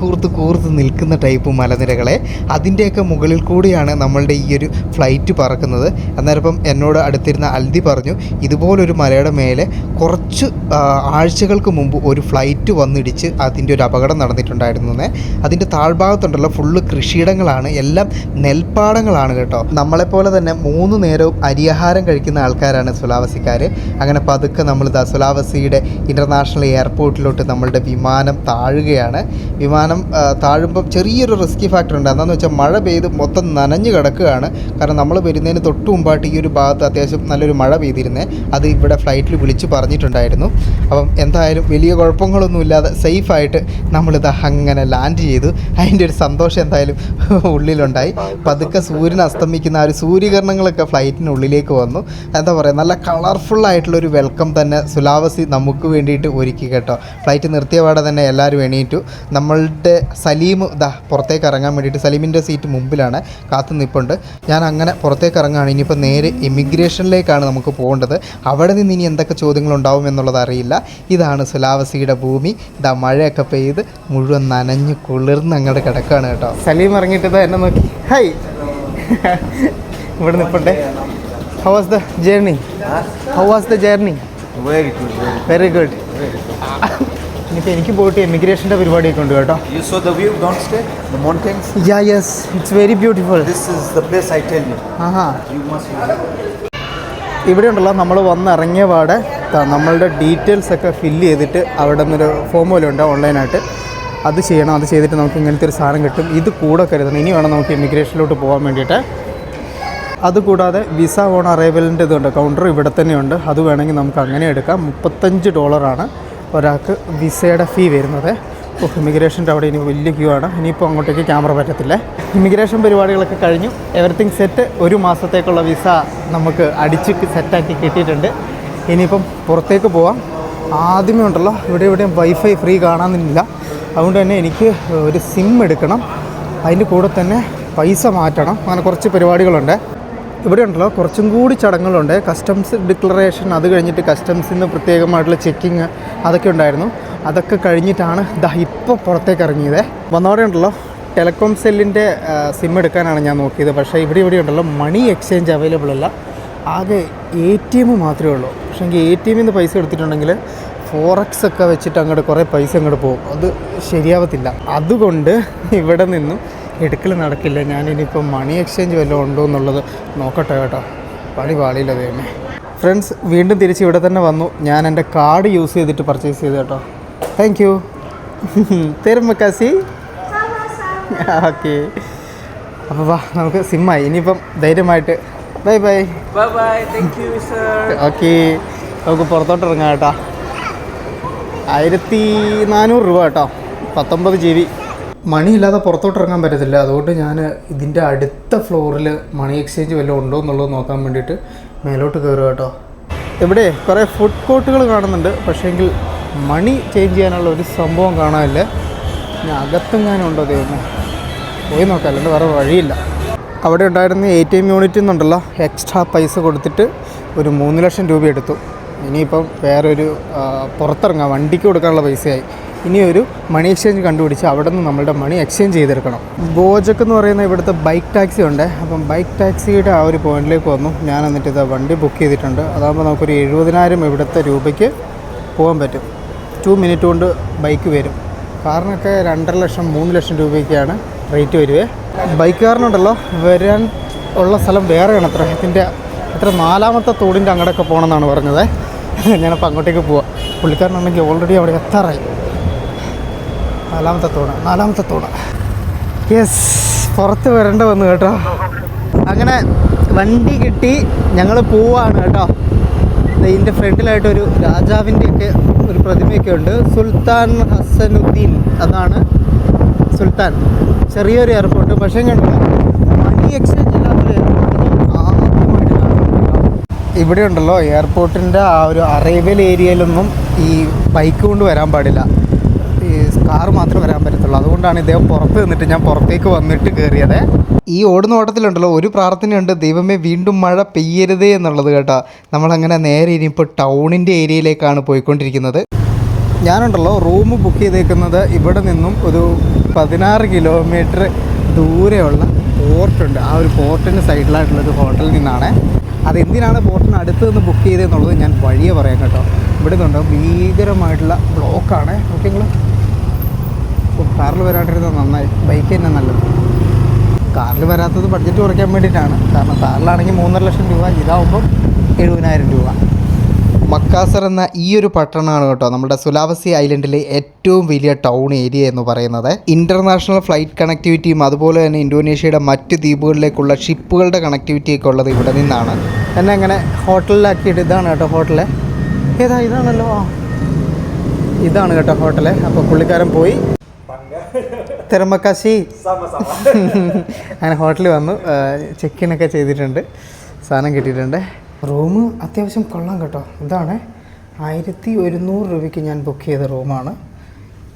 നിൽക്കുന്ന ടൈപ്പ് മലനിരകളെ അതിൻ്റെയൊക്കെ മുകളിൽ കൂടിയാണ് നമ്മളുടെ ഈ ഒരു ഫ്ലൈറ്റ് പറക്കുന്നത്. അന്നേരം എന്നോട് അടുത്തിരുന്ന അൽദി പറഞ്ഞു ഇതുപോലൊരു മലയുടെ മേലെ കുറച്ച് ആഴ്ചകൾക്ക് മുമ്പ് ഒരു ഫ്ലൈറ്റ് വന്നിടിച്ച് അതിൻ്റെ ഒരു അപകടം നടന്നിട്ടുണ്ടായിരുന്നു. അതിൻ്റെ താഴ്ഭാഗത്തുണ്ടല്ലോ ഫുള്ള് കൃഷിയിടങ്ങളാണ്, എല്ലാം നെൽപ്പാടങ്ങളാണ് കേട്ടോ. നമ്മളെപ്പോലെ തന്നെ 3 നേരവും അരിയാഹാരം കഴിക്കുന്ന ആൾക്കാരാണ് സുലാവസിക്കാർ. അങ്ങനെ പതുക്കെ നമ്മൾ സുലാവസിയുടെ ഇൻ്റർനാഷണൽ എയർപോർട്ടിലോട്ട് നമ്മളുടെ വിമാനം താഴുകയാണ്. വിമാനം താഴുമ്പം ചെറിയൊരു റിസ്കി ഫാക്ടർ ഉണ്ട്. എന്താണെന്ന് വെച്ചാൽ മഴ പെയ്ത് മൊത്തം നനഞ്ഞു കിടക്കുകയാണ്. കാരണം നമ്മൾ വരുന്നതിന് തൊട്ട് മുമ്പായിട്ട് ഈ ഒരു ഭാഗത്ത് അത്യാവശ്യം നല്ലൊരു മഴ പെയ്തിരുന്നേ, അത് ഇവിടെ ഫ്ലൈറ്റിൽ വിളിച്ച് പറഞ്ഞിട്ടുണ്ടായിരുന്നു. അപ്പം എന്തായാലും വലിയ കുഴപ്പങ്ങളൊന്നുമില്ലാതെ സേഫായിട്ട് നമ്മളിത് അങ്ങനെ ലാൻഡ് ചെയ്തു. അതിൻ്റെ ഒരു സന്തോഷം എന്തായാലും ഉള്ളിലുണ്ടായി. പതുക്കെ സൂര്യൻ അസ്തമിക്കുന്ന ആ ഒരു സൂര്യകിരണങ്ങളൊക്കെ ഫ്ലൈറ്റിനുള്ളിലേക്ക് വന്നു. എന്താ പറയുക, നല്ല കളർഫുള്ളായിട്ടുള്ളൊരു വെൽക്കം തന്നെ സുലാവസി നമുക്ക് വേണ്ടിയിട്ട് ഒരുക്കി കേട്ടോ. ഫ്ലൈറ്റ് നിർത്തിയ പാടെ തന്നെ എല്ലാവരും എണീറ്റു. നമ്മളുടെ സലീം പുറത്തേക്ക് ഇറങ്ങാൻ വേണ്ടിയിട്ട്, സലീമിൻ്റെ സീറ്റ് മുമ്പിലാണ്, കാത്തു നിൽപ്പുണ്ട്. ഞാൻ അങ്ങനെ പുറത്തേക്ക് ഇറങ്ങുകയാണ്. ഇനിയിപ്പോൾ നേരെ ഇമിഗ്രേഷനിലേക്കാണ് നമുക്ക് പോകേണ്ടത്. അവിടെ നിന്ന് ഇനി എന്തൊക്കെ ചോദ്യങ്ങളുണ്ടാവും എന്നുള്ളത് അറിയില്ല. ഇതാണ് സുലാവസിയുടെ ഭൂമി. മഴയൊക്കെ പെയ്ത് മുഴുവൻ നനഞ്ഞ് കുളിർന്ന് അങ്ങോട്ട് കിടക്കുകയാണ് കേട്ടോ. സലീം ഇറങ്ങിയിട്ട് എന്നെ നോക്കി ഹൈ ഇവിടെ നിൽപ്പണ്ടേ. How was the journey? Very good. ഇനിയിപ്പോൾ എനിക്ക് പോയിട്ട് എമിഗ്രേഷൻ്റെ പരിപാടിയൊക്കെ ഉണ്ട് കേട്ടോ. You saw the view, don't stay? The mountains? Yes it's very beautiful. This is the place I tell you. You must ഇവിടെ ഉണ്ടല്ലോ നമ്മൾ വന്നിറങ്ങിയ പാടെ നമ്മളുടെ ഡീറ്റെയിൽസ് ഒക്കെ ഫില്ല് ചെയ്തിട്ട് അവിടെ നിന്നൊരു ഫോം പോലെ ഉണ്ട് ഓൺലൈനായിട്ട്. അത് ചെയ്യണം. അത് ചെയ്തിട്ട് നമുക്ക് ഇങ്ങനത്തെ ഒരു സാധനം കിട്ടും. ഇത് കൂടെ കരുതണം. ഇനി വേണം നമുക്ക് ഇമിഗ്രേഷനിലോട്ട് പോകാൻ വേണ്ടിയിട്ട്. അതുകൂടാതെ വിസ ഓൺ അറൈവലിൻ്റെ ഇതുണ്ട്, കൗണ്ടർ ഇവിടെ തന്നെയുണ്ട്. അത് വേണമെങ്കിൽ നമുക്ക് അങ്ങനെ എടുക്കാം. $35 ഒരാൾക്ക് വിസയുടെ ഫീ വരുന്നത്. ഇമിഗ്രേഷൻ്റെ അവിടെ ഇനി വലിയ ക്യൂ ആണ്. ഇനിയിപ്പോൾ അങ്ങോട്ടേക്ക് ക്യാമറ പറ്റത്തില്ല. ഇമിഗ്രേഷൻ പരിപാടികളൊക്കെ കഴിഞ്ഞു. Everything set. 1 മാസത്തേക്കുള്ള വിസ നമുക്ക് അടിച്ച് സെറ്റാക്കി കിട്ടിയിട്ടുണ്ട്. ഇനിയിപ്പം പുറത്തേക്ക് പോവാം. ആദ്യമേ ഉണ്ടല്ലോ ഇവിടെയും വൈഫൈ ഫ്രീ കാണാനില്ല. അതുകൊണ്ട് തന്നെ എനിക്ക് ഒരു സിം എടുക്കണം. അതിൻ്റെ കൂടെ തന്നെ പൈസ മാറ്റണം. അങ്ങനെ കുറച്ച് പരിപാടികളുണ്ട്. ഇവിടെ ഉണ്ടല്ലോ കുറച്ചും കൂടി ചടങ്ങുകളുണ്ട്. കസ്റ്റംസ് ഡിക്ലറേഷൻ, അത് കഴിഞ്ഞിട്ട് കസ്റ്റംസിൽ നിന്ന് പ്രത്യേകമായിട്ടുള്ള ചെക്കിങ് അതൊക്കെ ഉണ്ടായിരുന്നു. അതൊക്കെ കഴിഞ്ഞിട്ടാണ് ഇപ്പോൾ പുറത്തേക്ക് ഇറങ്ങിയത്. വന്നവിടെ ഉണ്ടല്ലോ ടെലികോം സെല്ലിൻ്റെ സിം എടുക്കാനാണ് ഞാൻ നോക്കിയത്. പക്ഷേ ഇവിടെ ഉണ്ടല്ലോ മണി എക്സ്ചേഞ്ച് അവൈലബിൾ അല്ല. ആകെ ATM മാത്രമേ ഉള്ളൂ. പക്ഷേ എങ്കിൽ ATM നിന്ന് പൈസ എടുത്തിട്ടുണ്ടെങ്കിൽ ഫോറക്സ് ഒക്കെ വെച്ചിട്ട് അങ്ങോട്ട് കുറേ പൈസ അങ്ങോട്ട് പോകും. അത് ശരിയാവത്തില്ല. അതുകൊണ്ട് ഇവിടെ നിന്നും എടുക്കൽ നടക്കില്ല. ഞാനിനിയിപ്പോൾ മണി എക്സ്ചേഞ്ച് വല്ലതും ഉണ്ടോ എന്നുള്ളത് നോക്കട്ടെ കേട്ടോ. പാളിയില്ല ദൈവമേ. ഫ്രണ്ട്സ്, വീണ്ടും തിരിച്ച് ഇവിടെ തന്നെ വന്നു. ഞാൻ എൻ്റെ കാർഡ് യൂസ് ചെയ്തിട്ട് പർച്ചേസ് ചെയ്തു കേട്ടോ. Thank you. തെരുമക്കാസി. ഓക്കെ, അപ്പോൾ വാ നമുക്ക് സിമ്മായി. ഇനിയിപ്പം ധൈര്യമായിട്ട് bye. Thank you, sir. Okay, നമുക്ക് പുറത്തോട്ട് ഇറങ്ങാം കേട്ടോ. 1400 കേട്ടോ, 19 GB. മണിയില്ലാതെ പുറത്തോട്ട് ഇറങ്ങാൻ പറ്റത്തില്ല. അതുകൊണ്ട് ഞാൻ ഇതിൻ്റെ അടുത്ത ഫ്ലോറിൽ മണി എക്സ്ചേഞ്ച് വല്ലതും ഉണ്ടോ എന്നുള്ളത് നോക്കാൻ വേണ്ടിയിട്ട് മേലോട്ട് കയറുക കേട്ടോ. ഇവിടെ കുറേ ഫുഡ് കോർട്ടുകൾ കാണുന്നുണ്ട്. പക്ഷേങ്കിൽ മണി ചേഞ്ച് ചെയ്യാനുള്ള ഒരു സംഭവം കാണാനില്ല. ഞാൻ അകത്തെങ്ങാനും ഉണ്ടോ ദൈവമേ, പോയി നോക്കാം, അല്ലാണ്ട് വേറെ വഴിയില്ല. അവിടെ ഉണ്ടായിരുന്ന ATM യൂണിറ്റിൽ നിന്നുണ്ടല്ലോ എക്സ്ട്രാ പൈസ കൊടുത്തിട്ട് ഒരു 3 ലക്ഷം രൂപ എടുത്തു. ഇനിയിപ്പം വേറൊരു പുറത്തിറങ്ങാം, വണ്ടിക്ക് കൊടുക്കാനുള്ള പൈസയായി. ഇനിയൊരു മണി എക്സ്ചേഞ്ച് കണ്ടുപിടിച്ച് അവിടെ നിന്ന് നമ്മളുടെ മണി എക്സ്ചേഞ്ച് ചെയ്തെടുക്കണം. ഗോജക്ക് എന്ന് പറയുന്ന ഇവിടുത്തെ ബൈക്ക് ടാക്സി ഉണ്ട്. അപ്പം ബൈക്ക് ടാക്സിയുടെ ആ ഒരു പോയിന്റിലേക്ക് വന്നു. ഞാൻ എന്നിട്ട് ഇത് വണ്ടി ബുക്ക് ചെയ്തിട്ടുണ്ട്. അതാകുമ്പോൾ നമുക്കൊരു 70,000 ഇവിടുത്തെ രൂപയ്ക്ക് പോകാൻ പറ്റും. 2 മിനിറ്റ് കൊണ്ട് ബൈക്ക് വരും. കാറിനൊക്കെ 2.5 ലക്ഷം 3 ലക്ഷം രൂപയ്ക്കാണ് റേറ്റ് വരുവേ. ബൈക്കുകാരനുണ്ടല്ലോ വരാൻ ഉള്ള സ്ഥലം വേറെയാണ്. ഇതിൻ്റെ 4ാമത്തെ തോടിൻ്റെ അങ്ങോട്ടൊക്കെ പോകണമെന്നാണ് പറഞ്ഞത്. ഞാനപ്പോൾ അങ്ങോട്ടേക്ക് പോവാം. പുള്ളിക്കാരനാണെങ്കിൽ ഓൾറെഡി അവിടെ എത്താറായി. 4ാമത്തെ തോട്. യെസ്, പുറത്ത് വരേണ്ട വന്നു കേട്ടോ. അങ്ങനെ വണ്ടി കിട്ടി, ഞങ്ങൾ പോവാണ് കേട്ടോ. ഇതിൻ്റെ ഫ്രണ്ടിലായിട്ടൊരു രാജാവിൻ്റെയൊക്കെ ഒരു പ്രതിമയൊക്കെ ഉണ്ട്. സുൽത്താൻ ഹസനുദ്ദീൻ, അതാണ് സുൽത്താൻ. ചെറിയൊരു എയർപോർട്ട്, പക്ഷേ കണ്ടോ മണി എക്സ്ചേഞ്ച് ഇല്ലാത്തൊരു എയർപോർട്ട് ആദ്യമായിട്ട് കാണുന്നുണ്ടോ. ഇവിടെ ഉണ്ടല്ലോ എയർപോർട്ടിൻ്റെ ആ ഒരു അറൈവൽ ഏരിയയിലൊന്നും ഈ ബൈക്ക് കൊണ്ട് വരാൻ പാടില്ല, ഈ കാർ മാത്രമേ വരാൻ പറ്റത്തുള്ളൂ. അതുകൊണ്ടാണ് ഇദ്ദേഹം പുറത്ത് നിന്നിട്ട് ഞാൻ പുറത്തേക്ക് വന്നിട്ട് കയറിയത്. ഈ ഓടുന്ന ഓട്ടത്തിലുണ്ടല്ലോ ഒരു പ്രാർത്ഥനയുണ്ട്, ദൈവമേ വീണ്ടും മഴ പെയ്യരുതേ എന്നുള്ളത് കേട്ടോ. നമ്മളങ്ങനെ നേരെ ഇനിയിപ്പോൾ ടൗണിൻ്റെ ഏരിയയിലേക്കാണ് പോയിക്കൊണ്ടിരിക്കുന്നത്. ഞാനുണ്ടല്ലോ റൂം ബുക്ക് ചെയ്തേക്കുന്നത് ഇവിടെ നിന്നും ഒരു 16 കിലോമീറ്റർ ദൂരെയുള്ള പോർട്ടുണ്ട്. ആ ഒരു പോർട്ടിന് സൈഡിലായിട്ടുള്ളൊരു ഹോട്ടലിൽ നിന്നാണ്. അതെന്തിനാണ് പോർട്ടിന് അടുത്ത് നിന്ന് ബുക്ക് ചെയ്തതെന്നുള്ളത് ഞാൻ വഴിയെ പറയാം കേട്ടോ. ഇവിടെ നിന്നുണ്ടോ ഭീകരമായിട്ടുള്ള ബ്ലോക്കാണ്. ഓക്കെ, നിങ്ങൾ കാറിൽ വരാണ്ടിരുന്നത് നന്നായി, ബൈക്ക് തന്നെ നല്ലത്. കാറിൽ വരാത്തത് ബഡ്ജറ്റ് കുറയ്ക്കാൻ വേണ്ടിയിട്ടാണ്. കാരണം കാറിലാണെങ്കിൽ 3.5 ലക്ഷം രൂപ, ഇതാവുമ്പോൾ 70,000 രൂപ. മക്കാസർ എന്ന ഈ ഒരു പട്ടണമാണ് കേട്ടോ നമ്മുടെ സുലാവസി ഐലൻഡിലെ ഏറ്റവും വലിയ ടൗൺ ഏരിയ എന്ന് പറയുന്നത്. ഇൻ്റർനാഷണൽ ഫ്ലൈറ്റ് കണക്ടിവിറ്റിയും അതുപോലെ തന്നെ ഇന്തോനേഷ്യയുടെ മറ്റ് ദ്വീപുകളിലേക്കുള്ള ഷിപ്പുകളുടെ കണക്ടിവിറ്റിയൊക്കെ ഉള്ളത് ഇവിടെ നിന്നാണ്. എന്നെ അങ്ങനെ ഹോട്ടലിലാക്കിയിട്ട് ഇതാണ് കേട്ടോ ഹോട്ടല്. ഏതാ ഇതാണല്ലോ, ഇതാണ് കേട്ടോ ഹോട്ടല്. അപ്പോൾ പുള്ളിക്കാരൻ പോയി തിരമക്കാശി അങ്ങനെ ഹോട്ടലിൽ വന്നു, ചെക്കിനൊക്കെ ചെയ്തിട്ടുണ്ട്, സാധനം കിട്ടിയിട്ടുണ്ട്. റൂം അത്യാവശ്യം കൊള്ളാം കേട്ടോ. ഇതാണ് 1100 രൂപയ്ക്ക് ഞാൻ ബുക്ക് ചെയ്ത റൂമാണ്.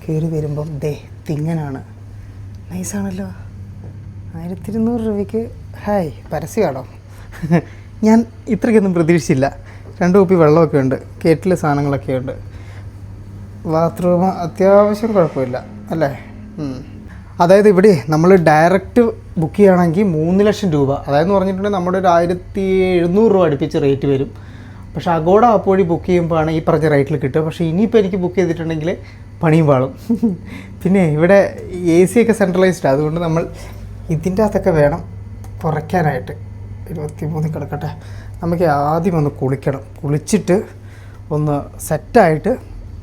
കയറി വരുമ്പം തിങ്ങനാണ്, നൈസാണല്ലോ. 1200 രൂപയ്ക്ക് ഹായ് പരസ്യമാണോ? ഞാൻ ഇത്രയ്ക്കൊന്നും പ്രതീക്ഷിച്ചില്ല. 2 കുപ്പി വെള്ളമൊക്കെ ഉണ്ട്, കേറ്റിൽ സാധനങ്ങളൊക്കെ ഉണ്ട്, ബാത്റൂം അത്യാവശ്യം കുഴപ്പമില്ല അല്ലേ. അതായത് ഇവിടെ നമ്മൾ ഡയറക്റ്റ് ബുക്ക് ചെയ്യുകയാണെങ്കിൽ 3 ലക്ഷം രൂപ, അതായത് പറഞ്ഞിട്ടുണ്ടെങ്കിൽ നമ്മുടെ ഒരു 1700 രൂപ അടുപ്പിച്ച് റേറ്റ് വരും. പക്ഷേ അഗോഡ ആപ്പ് വഴി ബുക്ക് ചെയ്യുമ്പോഴാണ് ഈ പറഞ്ഞ റേറ്റിൽ കിട്ടുക. പക്ഷേ ഇനിയിപ്പോൾ എനിക്ക് ബുക്ക് ചെയ്തിട്ടുണ്ടെങ്കിൽ പണിയും പാളും. പിന്നെ ഇവിടെ AC ഒക്കെ സെൻട്രലൈസ്ഡ്, അതുകൊണ്ട് നമ്മൾ ഇതിൻ്റെ അകത്തൊക്കെ വേണം കുറയ്ക്കാനായിട്ട്. 23 കിടക്കട്ടെ. നമുക്ക് ആദ്യം ഒന്ന് കുളിക്കണം, കുളിച്ചിട്ട് ഒന്ന് സെറ്റായിട്ട്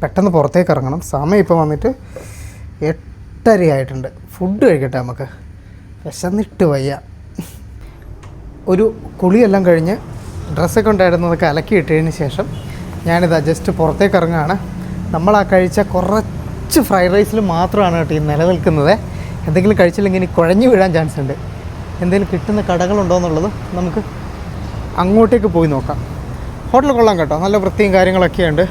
പെട്ടെന്ന് പുറത്തേക്ക് ഇറങ്ങണം. സമയം ഇപ്പോൾ വന്നിട്ട് 8:30 ആയിട്ടുണ്ട്. ഫുഡ് കഴിക്കട്ടെ, നമുക്ക് വിശന്നിട്ട് വയ്യ. ഒരു കുളിയെല്ലാം കഴിഞ്ഞ് ഡ്രസ്സൊക്കെ ഉണ്ടായിരുന്നതൊക്കെ അലക്കിയിട്ടതിന് ശേഷം ഞാനിതാ ജസ്റ്റ് പുറത്തേക്ക് ഇറങ്ങുകയാണ്. നമ്മൾ ആ കഴിച്ച കുറച്ച് ഫ്രൈഡ് റൈസിൽ മാത്രമാണ് കേട്ടോ ഈ നിലനിൽക്കുന്നത്. എന്തെങ്കിലും കഴിച്ചില്ലെങ്കിൽ ഇനി കുഴഞ്ഞു വീഴാൻ ചാൻസ് ഉണ്ട്. എന്തെങ്കിലും കിട്ടുന്ന കടകളുണ്ടോ എന്നുള്ളത് നമുക്ക് അങ്ങോട്ടേക്ക് പോയി നോക്കാം. ഹോട്ടൽ കൊള്ളാം കേട്ടോ, നല്ല വൃത്തിയും കാര്യങ്ങളൊക്കെ ഉണ്ട്.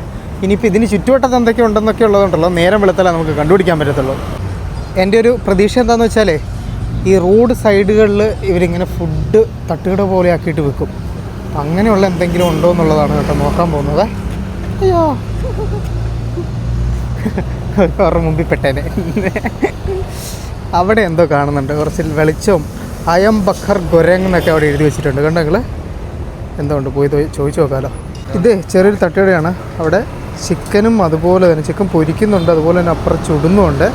ഇനിയിപ്പോൾ ഇതിന് ചുറ്റുവട്ടത്ത് എന്തൊക്കെ ഉണ്ടെന്നൊക്കെ ഉള്ളതുകൊണ്ടല്ലോ നേരം വെളുത്തല്ല നമുക്ക് കണ്ടുപിടിക്കാൻ പറ്റത്തുള്ളൂ. എൻ്റെ ഒരു പ്രതീക്ഷ എന്താണെന്ന് വെച്ചാൽ ഈ റോഡ് സൈഡുകളിൽ ഇവരിങ്ങനെ ഫുഡ് തട്ടുകട പോലെ ആക്കിയിട്ട് വെക്കും. അങ്ങനെയുള്ള എന്തെങ്കിലും ഉണ്ടോ എന്നുള്ളതാണ് കേട്ടോ നോക്കാൻ പോകുന്നത്. അയ്യോ അവരുടെ മുമ്പിൽ പെട്ടേനെ. അവിടെ എന്തോ കാണുന്നുണ്ട്, കുറച്ച് വെളിച്ചവും അയം ബഖർ ഗൊരങ് എന്നൊക്കെ അവിടെ എഴുതി വെച്ചിട്ടുണ്ട്. കണ്ടോ നിങ്ങൾ? എന്തോ ഉണ്ട്, പോയി ചോദിച്ചു നോക്കാമല്ലോ. ഇത് ചെറിയൊരു തട്ടുകടയാണ്. അവിടെ ചിക്കനും അതുപോലെ തന്നെ ചിക്കൻ പൊരിക്കുന്നുണ്ട്, അതുപോലെ തന്നെ അപ്പുറം ചുടുന്നുമുണ്ട്.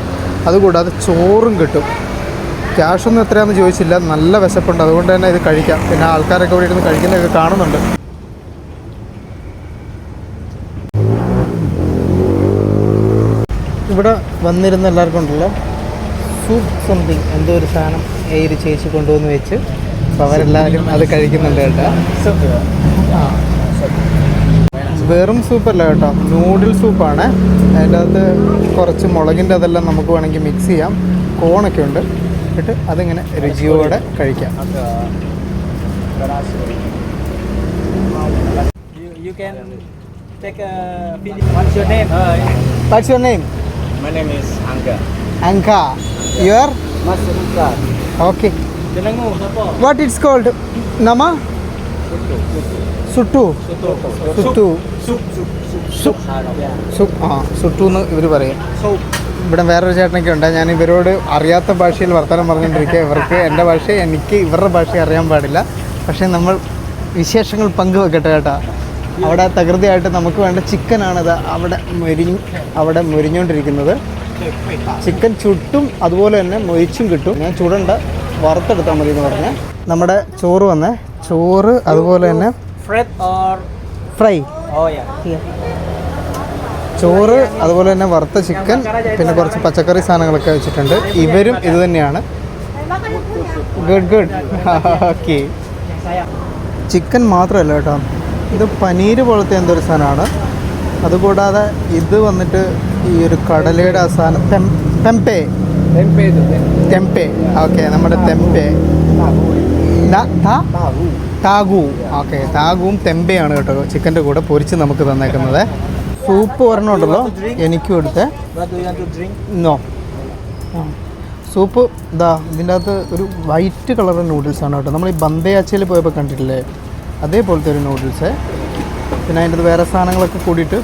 അതുകൂടാതെ ചോറും കിട്ടും. ക്യാഷൊന്നും എത്രയാണെന്ന് ചോദിച്ചില്ല, നല്ല വിശപ്പുണ്ട്, അതുകൊണ്ട് തന്നെ ഇത് കഴിക്കാം. പിന്നെ ആൾക്കാരൊക്കെ ഇവിടെ ഇരുന്ന് കഴിക്കുന്നതൊക്കെ കാണുന്നുണ്ട്. ഇവിടെ വന്നിരുന്ന എല്ലാവർക്കും ഉണ്ടല്ലോ സൂപ്പ് സംതിങ് എന്തോ ഒരു സാധനം ഒരു ചേച്ചി കൊണ്ടുവന്ന് വെച്ച്, അപ്പോൾ അവരെല്ലാവരും അത് കഴിക്കുന്നുണ്ട് കേട്ടോ. ആ, വെറും സൂപ്പല്ല കേട്ടോ, നൂഡിൽ സൂപ്പാണ്. അതിൻ്റെ അകത്ത് കുറച്ച് മുളകിൻ്റെ അതെല്ലാം നമുക്ക് വേണമെങ്കിൽ മിക്സ് ചെയ്യാം. കോണൊക്കെ ഉണ്ട്, എന്നിട്ട് അതിങ്ങനെ രുചിയോടെ കഴിക്കാം. You can take a video. What's your name? What's your name? My name is Angga. Angka. Your? Mas Angga. Okay. Tenangu, siapa? What it's called? Nama? Suttu. Suttu. Soup. ആ, സുട്ടു എന്ന് ഇവർ പറയും. ഇവിടെ വേറൊരു ചേട്ടനൊക്കെ ഉണ്ട്. ഞാൻ ഇവരോട് അറിയാത്ത ഭാഷയിൽ വർത്തമാനം പറഞ്ഞുകൊണ്ടിരിക്കുക. ഇവർക്ക് എൻ്റെ ഭാഷ, എനിക്ക് ഇവരുടെ ഭാഷ അറിയാൻ പാടില്ല. പക്ഷേ നമ്മൾ വിശേഷങ്ങൾ പങ്കുവെക്കട്ടെ കേട്ടോ. അവിടെ തകൃതിയായിട്ട് നമുക്ക് വേണ്ട ചിക്കനാണിത് അവിടെ മുരിഞ്ഞുകൊണ്ടിരിക്കുന്നത്. ചിക്കൻ ചുട്ടും അതുപോലെ തന്നെ മൊരിച്ചും കിട്ടും. ഞാൻ ചുടണ്ട, വറുത്തെടുത്താൽ മതി എന്ന് പറഞ്ഞാൽ. നമ്മുടെ ചോറ് വന്നേ, ചോറ് അതുപോലെ തന്നെ ഫ്രൈ, ചോറ് അതുപോലെ തന്നെ വറുത്ത ചിക്കൻ, പിന്നെ കുറച്ച് പച്ചക്കറി സാധനങ്ങളൊക്കെ വെച്ചിട്ടുണ്ട്. ഇവരും ഇത് തന്നെയാണ്. ഗുഡ്. ഓക്കെ, ചിക്കൻ മാത്രമല്ല കേട്ടോ, ഇത് പനീർ പോലത്തെ എന്തൊരു സാധനമാണ്. അതുകൂടാതെ ഇത് വന്നിട്ട് ഈ ഒരു കടലയുടെ ആ സാധനം തെമ്പേ ഓക്കെ, നമ്മുടെ തെമ്പേ താഗു ഓക്കെ, താഗുവും തെമ്പയാണ് കേട്ടോ ചിക്കൻ്റെ കൂടെ പൊരിച്ച് നമുക്ക് തന്നേക്കുന്നത്. സൂപ്പ് ഒരെണ്ണം ഉണ്ടല്ലോ എനിക്കും എടുത്ത്. What do you want to drink? No soup ഇതാ ഇതിൻ്റെ അകത്ത് ഒരു വൈറ്റ് കളർ നൂഡിൽസാണ് കേട്ടോ. നമ്മൾ ഈ ബന്ദയാച്ചയിൽ പോയപ്പോൾ കണ്ടിട്ടില്ലേ അതേപോലത്തെ ഒരു നൂഡിൽസ്. പിന്നെ അതിൻ്റെ വേറെ സാധനങ്ങളൊക്കെ കൂടിയിട്ട്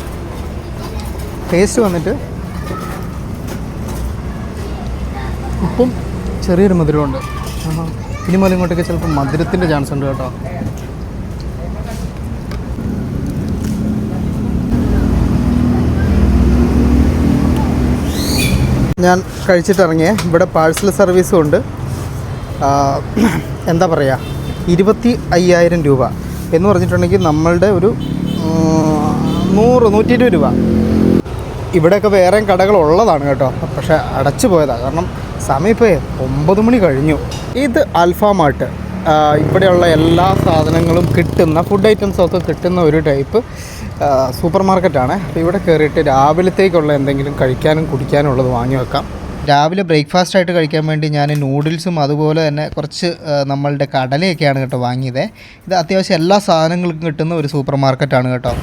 ടേസ്റ്റ് വന്നിട്ട് ഉപ്പും ചെറിയൊരു മധുരമുണ്ട്. ഇനി മുതൽ ഇങ്ങോട്ടേക്ക് ചിലപ്പോൾ മധുരത്തിൻ്റെ ചാൻസ് ഉണ്ട് കേട്ടോ. ഞാൻ കഴിച്ചിട്ടിറങ്ങിയേ. ഇവിടെ പാഴ്സൽ സർവീസും ഉണ്ട്. എന്താ പറയുക, 25,000 രൂപ എന്ന് പറഞ്ഞിട്ടുണ്ടെങ്കിൽ നമ്മളുടെ ഒരു 100-120 രൂപ. ഇവിടെയൊക്കെ വേറെ കടകളുള്ളതാണ് കേട്ടോ, പക്ഷേ അടച്ചു പോയതാണ്. കാരണം സമയം ഇപ്പോൾ 9 മണി കഴിഞ്ഞു. ഇത് അൽഫാമാട്ട് ഇവിടെയുള്ള എല്ലാ സാധനങ്ങളും കിട്ടുന്ന ഫുഡ് ഐറ്റംസൊക്കെ കിട്ടുന്ന ഒരു ടൈപ്പ് സൂപ്പർ മാർക്കറ്റാണ്. അപ്പോൾ ഇവിടെ കയറിയിട്ട് രാവിലത്തേക്കുള്ള എന്തെങ്കിലും കഴിക്കാനും കുടിക്കാനും ഉള്ളത് വാങ്ങി വെക്കാം. രാവിലെ ബ്രേക്ക്ഫാസ്റ്റ് ആയിട്ട് കഴിക്കാൻ വേണ്ടി ഞാൻ നൂഡിൽസും അതുപോലെ തന്നെ കുറച്ച് നമ്മളുടെ കടലയൊക്കെയാണ് കേട്ടോ വാങ്ങിയത്. ഇത് അത്യാവശ്യം എല്ലാ സാധനങ്ങളും കിട്ടുന്ന ഒരു സൂപ്പർ മാർക്കറ്റാണ് കേട്ടോ.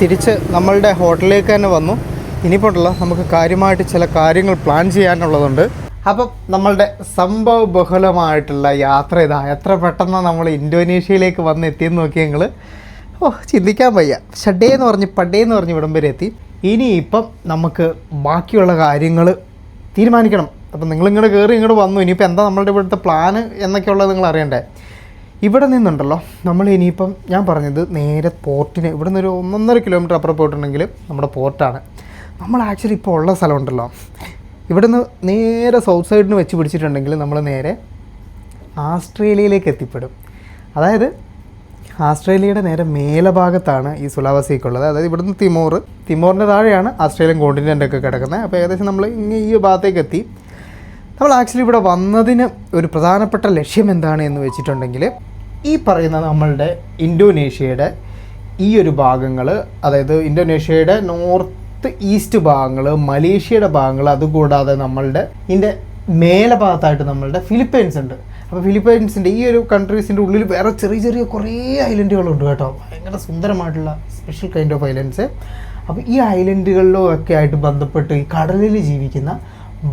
തിരിച്ച് നമ്മളുടെ ഹോട്ടലിലേക്ക് തന്നെ വന്നു. ഇനിയിപ്പോൾ ഉണ്ടല്ലോ നമുക്ക് കാര്യമായിട്ട് ചില കാര്യങ്ങൾ പ്ലാൻ ചെയ്യാനുള്ളതുണ്ട്. അപ്പം നമ്മളുടെ സംഭവ ബഹുലമായിട്ടുള്ള യാത്ര ഇതാ. എത്ര പെട്ടെന്ന് നമ്മൾ ഇന്തോനേഷ്യയിലേക്ക് വന്ന് എത്തിയെന്ന് നോക്കിയാൽ ഞങ്ങൾ ചിന്തിക്കാൻ വയ്യ. ഷഡേന്ന് പറഞ്ഞ് ഇവിടം വരെ എത്തി. ഇനിയിപ്പം നമുക്ക് ബാക്കിയുള്ള കാര്യങ്ങൾ തീരുമാനിക്കണം. അപ്പം നിങ്ങളിങ്ങോട്ട് കയറി ഇങ്ങോട്ട് വന്നു. ഇനിയിപ്പോൾ എന്താ നമ്മളുടെ ഇവിടുത്തെ പ്ലാന് എന്നൊക്കെയുള്ളത് നിങ്ങൾ അറിയണ്ടേ. ഇവിടെ നിന്നുണ്ടല്ലോ നമ്മൾ ഇനിയിപ്പം ഞാൻ പറഞ്ഞത് നേരെ പോർട്ടിന് ഇവിടെ നിന്ന് ഒരു 1.5 കിലോമീറ്റർ അപ്പുറം പോയിട്ടുണ്ടെങ്കിൽ നമ്മുടെ പോർട്ടാണ്. നമ്മൾ ആക്ച്വലി ഇപ്പോൾ ഉള്ള സ്ഥലമുണ്ടല്ലോ ഇവിടെ നിന്ന് നേരെ സൗത്ത് സൈഡിന് വെച്ച് പിടിച്ചിട്ടുണ്ടെങ്കിൽ നമ്മൾ നേരെ ആസ്ട്രേലിയയിലേക്ക് എത്തിപ്പെടും. അതായത് ആസ്ട്രേലിയയുടെ നേരെ മേലഭാഗത്താണ് ഈ സുലാവസിക്കുള്ളത്. അതായത് ഇവിടുന്ന് തിമോറിൻ്റെ താഴെയാണ് ആസ്ട്രേലിയൻ കോണ്ടിനെൻ്റൊക്കെ കിടക്കുന്നത്. അപ്പോൾ ഏകദേശം നമ്മൾ ഇങ്ങനെ ഈ ഭാഗത്തേക്ക് എത്തി. നമ്മൾ ആക്ച്വലി ഇവിടെ വന്നതിന് ഒരു പ്രധാനപ്പെട്ട ലക്ഷ്യം എന്താണ് എന്ന് വെച്ചിട്ടുണ്ടെങ്കിൽ ഈ പറയുന്ന നമ്മളുടെ ഇന്തോനേഷ്യയുടെ ഈ ഒരു ഭാഗങ്ങൾ, അതായത് ഇന്തോനേഷ്യയുടെ നോർത്ത് ഈസ്റ്റ് ഭാഗങ്ങൾ, മലേഷ്യയുടെ ഭാഗങ്ങൾ, അതുകൂടാതെ നമ്മളുടെ ഇതിൻ്റെ മേലെ ഭാഗത്തായിട്ട് നമ്മളുടെ ഫിലിപ്പൈൻസ് ഉണ്ട്. അപ്പോൾ ഫിലിപ്പൈൻസിൻ്റെ ഈ ഒരു കൺട്രീസിൻ്റെ ഉള്ളിൽ വേറെ ചെറിയ കുറേ ഐലൻഡുകളുണ്ട് കേട്ടോ. ഭയങ്കര സുന്ദരമായിട്ടുള്ള സ്പെഷ്യൽ കൈൻഡ് ഓഫ് ഐലൻഡ്സ്. അപ്പോൾ ഈ ഐലൻഡുകളിലും ഒക്കെ ആയിട്ട് ബന്ധപ്പെട്ട് ഈ കടലിൽ ജീവിക്കുന്ന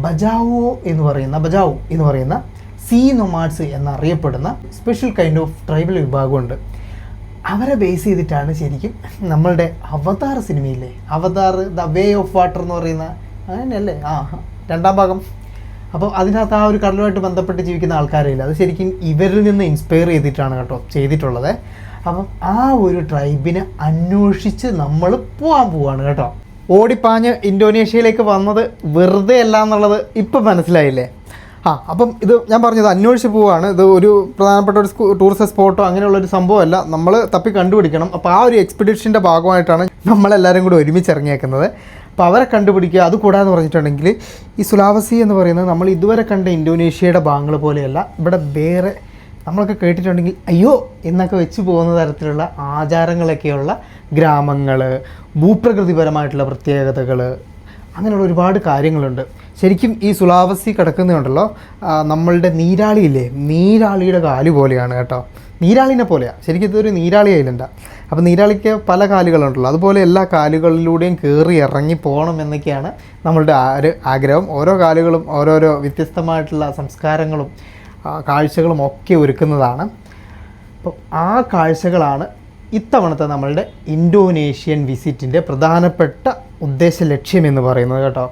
ബജാവോ എന്ന് പറയുന്ന സീ നൊമാഡ്സ് എന്നറിയപ്പെടുന്ന സ്പെഷ്യൽ കൈൻഡ് ഓഫ് ട്രൈബൽ വിഭാഗമുണ്ട്. അവരെ ബേസ് ചെയ്തിട്ടാണ് ശരിക്കും നമ്മളുടെ അവതാർ സിനിമയില്ലേ, Avatar the way of water എന്ന് പറയുന്ന അങ്ങനെയല്ലേ 2ാം ഭാഗം. അപ്പോൾ അതിനകത്ത് ആ ഒരു കടലുമായിട്ട് ബന്ധപ്പെട്ട് ജീവിക്കുന്ന ആൾക്കാരില്ല, അത് ശരിക്കും ഇവരിൽ നിന്ന് ഇൻസ്പയർ ചെയ്തിട്ടാണ് കേട്ടോ ചെയ്തിട്ടുള്ളത്. അപ്പം ആ ഒരു ട്രൈബിനെ അന്വേഷിച്ച് നമ്മൾ പോവാണ് കേട്ടോ. ഓടിപ്പാഞ്ഞ് ഇന്തോനേഷ്യയിലേക്ക് വന്നത് വെറുതെ അല്ല എന്നുള്ളത് ഇപ്പം മനസ്സിലായില്ലേ. അപ്പം ഇത് ഞാൻ പറഞ്ഞത് അന്വേഷിച്ച് പോവുകയാണ്. ഇത് ഒരു പ്രധാനപ്പെട്ട ഒരു ടൂറിസ്റ്റ് സ്പോട്ടോ അങ്ങനെയുള്ളൊരു സംഭവമല്ല, നമ്മൾ തപ്പി കണ്ടുപിടിക്കണം. അപ്പോൾ ആ ഒരു എക്സ്പെഡിഷൻ്റെ ഭാഗമായിട്ടാണ് നമ്മളെല്ലാവരും കൂടി ഒരുമിച്ചിറങ്ങിയേക്കുന്നത്. അപ്പോൾ അവരെ കണ്ടുപിടിക്കുക. അതുകൂടാതെ പറഞ്ഞിട്ടുണ്ടെങ്കിൽ ഈ സുലാവസി എന്ന് പറയുന്നത് നമ്മൾ ഇതുവരെ കണ്ട ഇന്തോനേഷ്യയുടെ ഭാഗങ്ങൾ പോലെയല്ല. ഇവിടെ വേറെ നമ്മളൊക്കെ കേട്ടിട്ടുണ്ടെങ്കിൽ അയ്യോ എന്നൊക്കെ വെച്ച് പോകുന്ന തരത്തിലുള്ള ആചാരങ്ങളൊക്കെയുള്ള ഗ്രാമങ്ങൾ, ഭൂപ്രകൃതിപരമായിട്ടുള്ള പ്രത്യേകതകൾ, അങ്ങനെയുള്ള ഒരുപാട് കാര്യങ്ങളുണ്ട്. ശരിക്കും ഈ സുലാവസി കിടക്കുന്നുണ്ടല്ലോ നമ്മളുടെ നീരാളിയില്ലേ, നീരാളിയുടെ കാല് പോലെയാണ് കേട്ടോ. നീരാളിനെ പോലെയാണ് ശരിക്കും, ഇതൊരു നീരാളി ഐലൻഡാണ്. അപ്പോൾ നീരാളിക്ക് പല കാലുകളുണ്ടല്ലോ, അതുപോലെ എല്ലാ കാലുകളിലൂടെയും കയറി ഇറങ്ങി പോകണം എന്നൊക്കെയാണ് നമ്മളുടെ ആഗ്രഹം. ഓരോ കാലുകളും ഓരോരോ വ്യത്യസ്തമായിട്ടുള്ള സംസ്കാരങ്ങളും കാഴ്ചകളും ഒക്കെ ഒരുക്കുന്നതാണ്. അപ്പോൾ ആ കാഴ്ചകളാണ് ഇത്തവണത്തെ നമ്മളുടെ ഇന്തോനേഷ്യൻ വിസിറ്റിൻ്റെ പ്രധാനപ്പെട്ട ഉദ്ദേശ ലക്ഷ്യം എന്ന് പറയുന്നത് കേട്ടോ.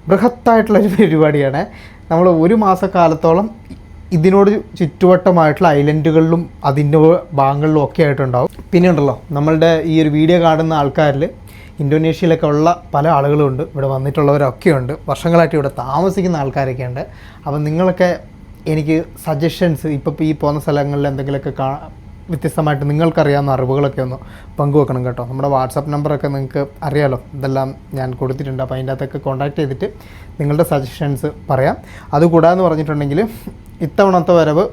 ബൃഹത്തായിട്ടുള്ളൊരു പരിപാടിയാണ്. നമ്മൾ 1 മാസക്കാലത്തോളം ഇതിനോട് ചുറ്റുവട്ടമായിട്ടുള്ള ഐലൻഡുകളിലും അതിൻ്റെ ഭാഗങ്ങളിലും ഒക്കെ ആയിട്ടുണ്ടാവും. പിന്നെ ഉണ്ടല്ലോ നമ്മളുടെ ഈ ഒരു വീഡിയോ കാണുന്ന ആൾക്കാരിൽ ഇന്തോനേഷ്യയിലൊക്കെ ഉള്ള പല ആളുകളുമുണ്ട്, ഇവിടെ വന്നിട്ടുള്ളവരൊക്കെ ഉണ്ട്, വർഷങ്ങളായിട്ട് ഇവിടെ താമസിക്കുന്ന ആൾക്കാരൊക്കെ ഉണ്ട്. അപ്പം നിങ്ങളൊക്കെ എനിക്ക് സജഷൻസ് ഇപ്പോൾ ഈ പോകുന്ന സ്ഥലങ്ങളിൽ എന്തെങ്കിലുമൊക്കെ വ്യത്യസ്തമായിട്ട് നിങ്ങൾക്കറിയാവുന്ന അറിവുകളൊക്കെ ഒന്ന് പങ്കുവെക്കണം കേട്ടോ. നമ്മുടെ വാട്സാപ്പ് നമ്പറൊക്കെ നിങ്ങൾക്ക് അറിയാമല്ലോ, ഇതെല്ലാം ഞാൻ കൊടുത്തിട്ടുണ്ട്. അപ്പോൾ അതിൻ്റെ അകത്തൊക്കെ കോൺടാക്ട് ചെയ്തിട്ട് നിങ്ങളുടെ സജഷൻസ് പറയാം. അതുകൂടാതെന്ന് പറഞ്ഞിട്ടുണ്ടെങ്കിൽ ഇത്തവണത്തെ വരവ്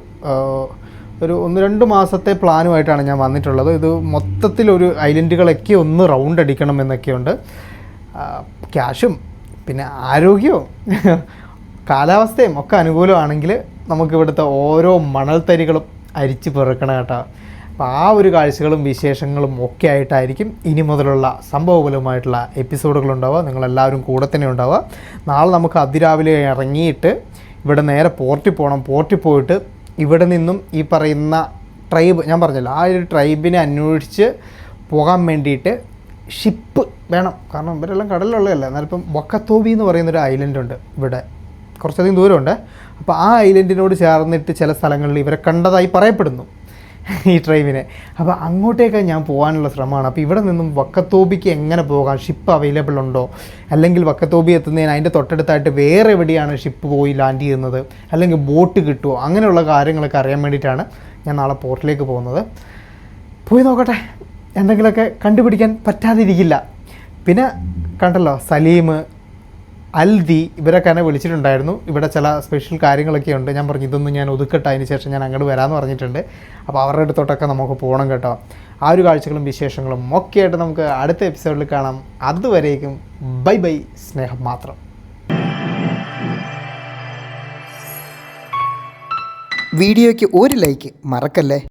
ഒരു 1-2 മാസത്തെ പ്ലാനുമായിട്ടാണ് ഞാൻ വന്നിട്ടുള്ളത്. ഇത് മൊത്തത്തിലൊരു ഐലൻഡുകളൊക്കെ ഒന്ന് റൗണ്ട് അടിക്കണം എന്നൊക്കെയുണ്ട്. ക്യാഷും പിന്നെ ആരോഗ്യവും കാലാവസ്ഥയും ഒക്കെ അനുകൂലമാണെങ്കിൽ നമുക്കിവിടുത്തെ ഓരോ മണൽത്തരികളും അരിച്ച് പെറുക്കണം കേട്ടോ. അപ്പോൾ ആ ഒരു കാഴ്ചകളും വിശേഷങ്ങളും ഒക്കെ ആയിട്ടായിരിക്കും ഇനി മുതലുള്ള സംഭവപരമായിട്ടുള്ള എപ്പിസോഡുകളുണ്ടാവുക. നിങ്ങളെല്ലാവരും കൂടെ തന്നെ ഉണ്ടാവുക. നാളെ നമുക്ക് അതിരാവിലെ ഇറങ്ങിയിട്ട് ഇവിടെ നേരെ പോർട്ടിൽ പോകണം. പോർട്ടിൽ പോയിട്ട് ഇവിടെ നിന്നും ഈ പറയുന്ന ട്രൈബ് ഞാൻ പറഞ്ഞല്ലോ, ആ ഒരു ട്രൈബിനെ അന്വേഷിച്ച് പോകാൻ വേണ്ടിയിട്ട് ഷിപ്പ് വേണം. കാരണം ഇവരെല്ലാം കടലിലുള്ളതല്ല. എന്നാലിപ്പം വക്കത്തോബി എന്ന് പറയുന്നൊരു ഐലൻഡുണ്ട് ഇവിടെ, കുറച്ചധികം ദൂരമുണ്ട്. അപ്പോൾ ആ ഐലൻഡിനോട് ചേർന്നിട്ട് ചില സ്ഥലങ്ങളിൽ ഇവരെ കണ്ടതായി പറയപ്പെടുന്നു ഈ ട്രൈബിനെ. അപ്പോൾ അങ്ങോട്ടേക്ക് ഞാൻ പോകാനുള്ള ശ്രമമാണ്. അപ്പോൾ ഇവിടെ നിന്നും വക്കത്തോബിക്ക് എങ്ങനെ പോകാം, ഷിപ്പ് അവൈലബിൾ ഉണ്ടോ, അല്ലെങ്കിൽ വക്കത്തോബി എത്തുന്നതിന് അതിൻ്റെ തൊട്ടടുത്തായിട്ട് വേറെ എവിടെയാണ് ഷിപ്പ് പോയി ലാൻഡ് ചെയ്യുന്നത്, അല്ലെങ്കിൽ ബോട്ട് കിട്ടുമോ, അങ്ങനെയുള്ള കാര്യങ്ങളൊക്കെ അറിയാൻ വേണ്ടിയിട്ടാണ് ഞാൻ നാളെ പോർട്ടിലേക്ക് പോകുന്നത്. പോയി നോക്കട്ടെ, എന്തെങ്കിലുമൊക്കെ കണ്ടുപിടിക്കാൻ പറ്റാതിരിക്കില്ല. പിന്നെ കണ്ടല്ലോ സലീം, അൽദി ഇവരൊക്കെ എന്നെ വിളിച്ചിട്ടുണ്ടായിരുന്നു. ഇവിടെ ചില സ്പെഷ്യൽ കാര്യങ്ങളൊക്കെ ഉണ്ട്. ഞാൻ പറഞ്ഞു ഇതൊന്നും ഞാൻ ഒതുക്കട്ടെ, അതിന് ശേഷം ഞാൻ അങ്ങോട്ട് വരാമെന്ന് പറഞ്ഞിട്ടുണ്ട്. അപ്പോൾ അവരുടെ അടുത്തോട്ടൊക്കെ നമുക്ക് പോകണം കേട്ടോ. ആ ഒരു കാഴ്ചകളും വിശേഷങ്ങളും ഒക്കെ ആയിട്ട് നമുക്ക് അടുത്ത എപ്പിസോഡിൽ കാണാം. അതുവരേക്കും ബൈ ബൈ, സ്നേഹം മാത്രം. വീഡിയോയ്ക്ക് ഒരു ലൈക്ക് മറക്കല്ലേ.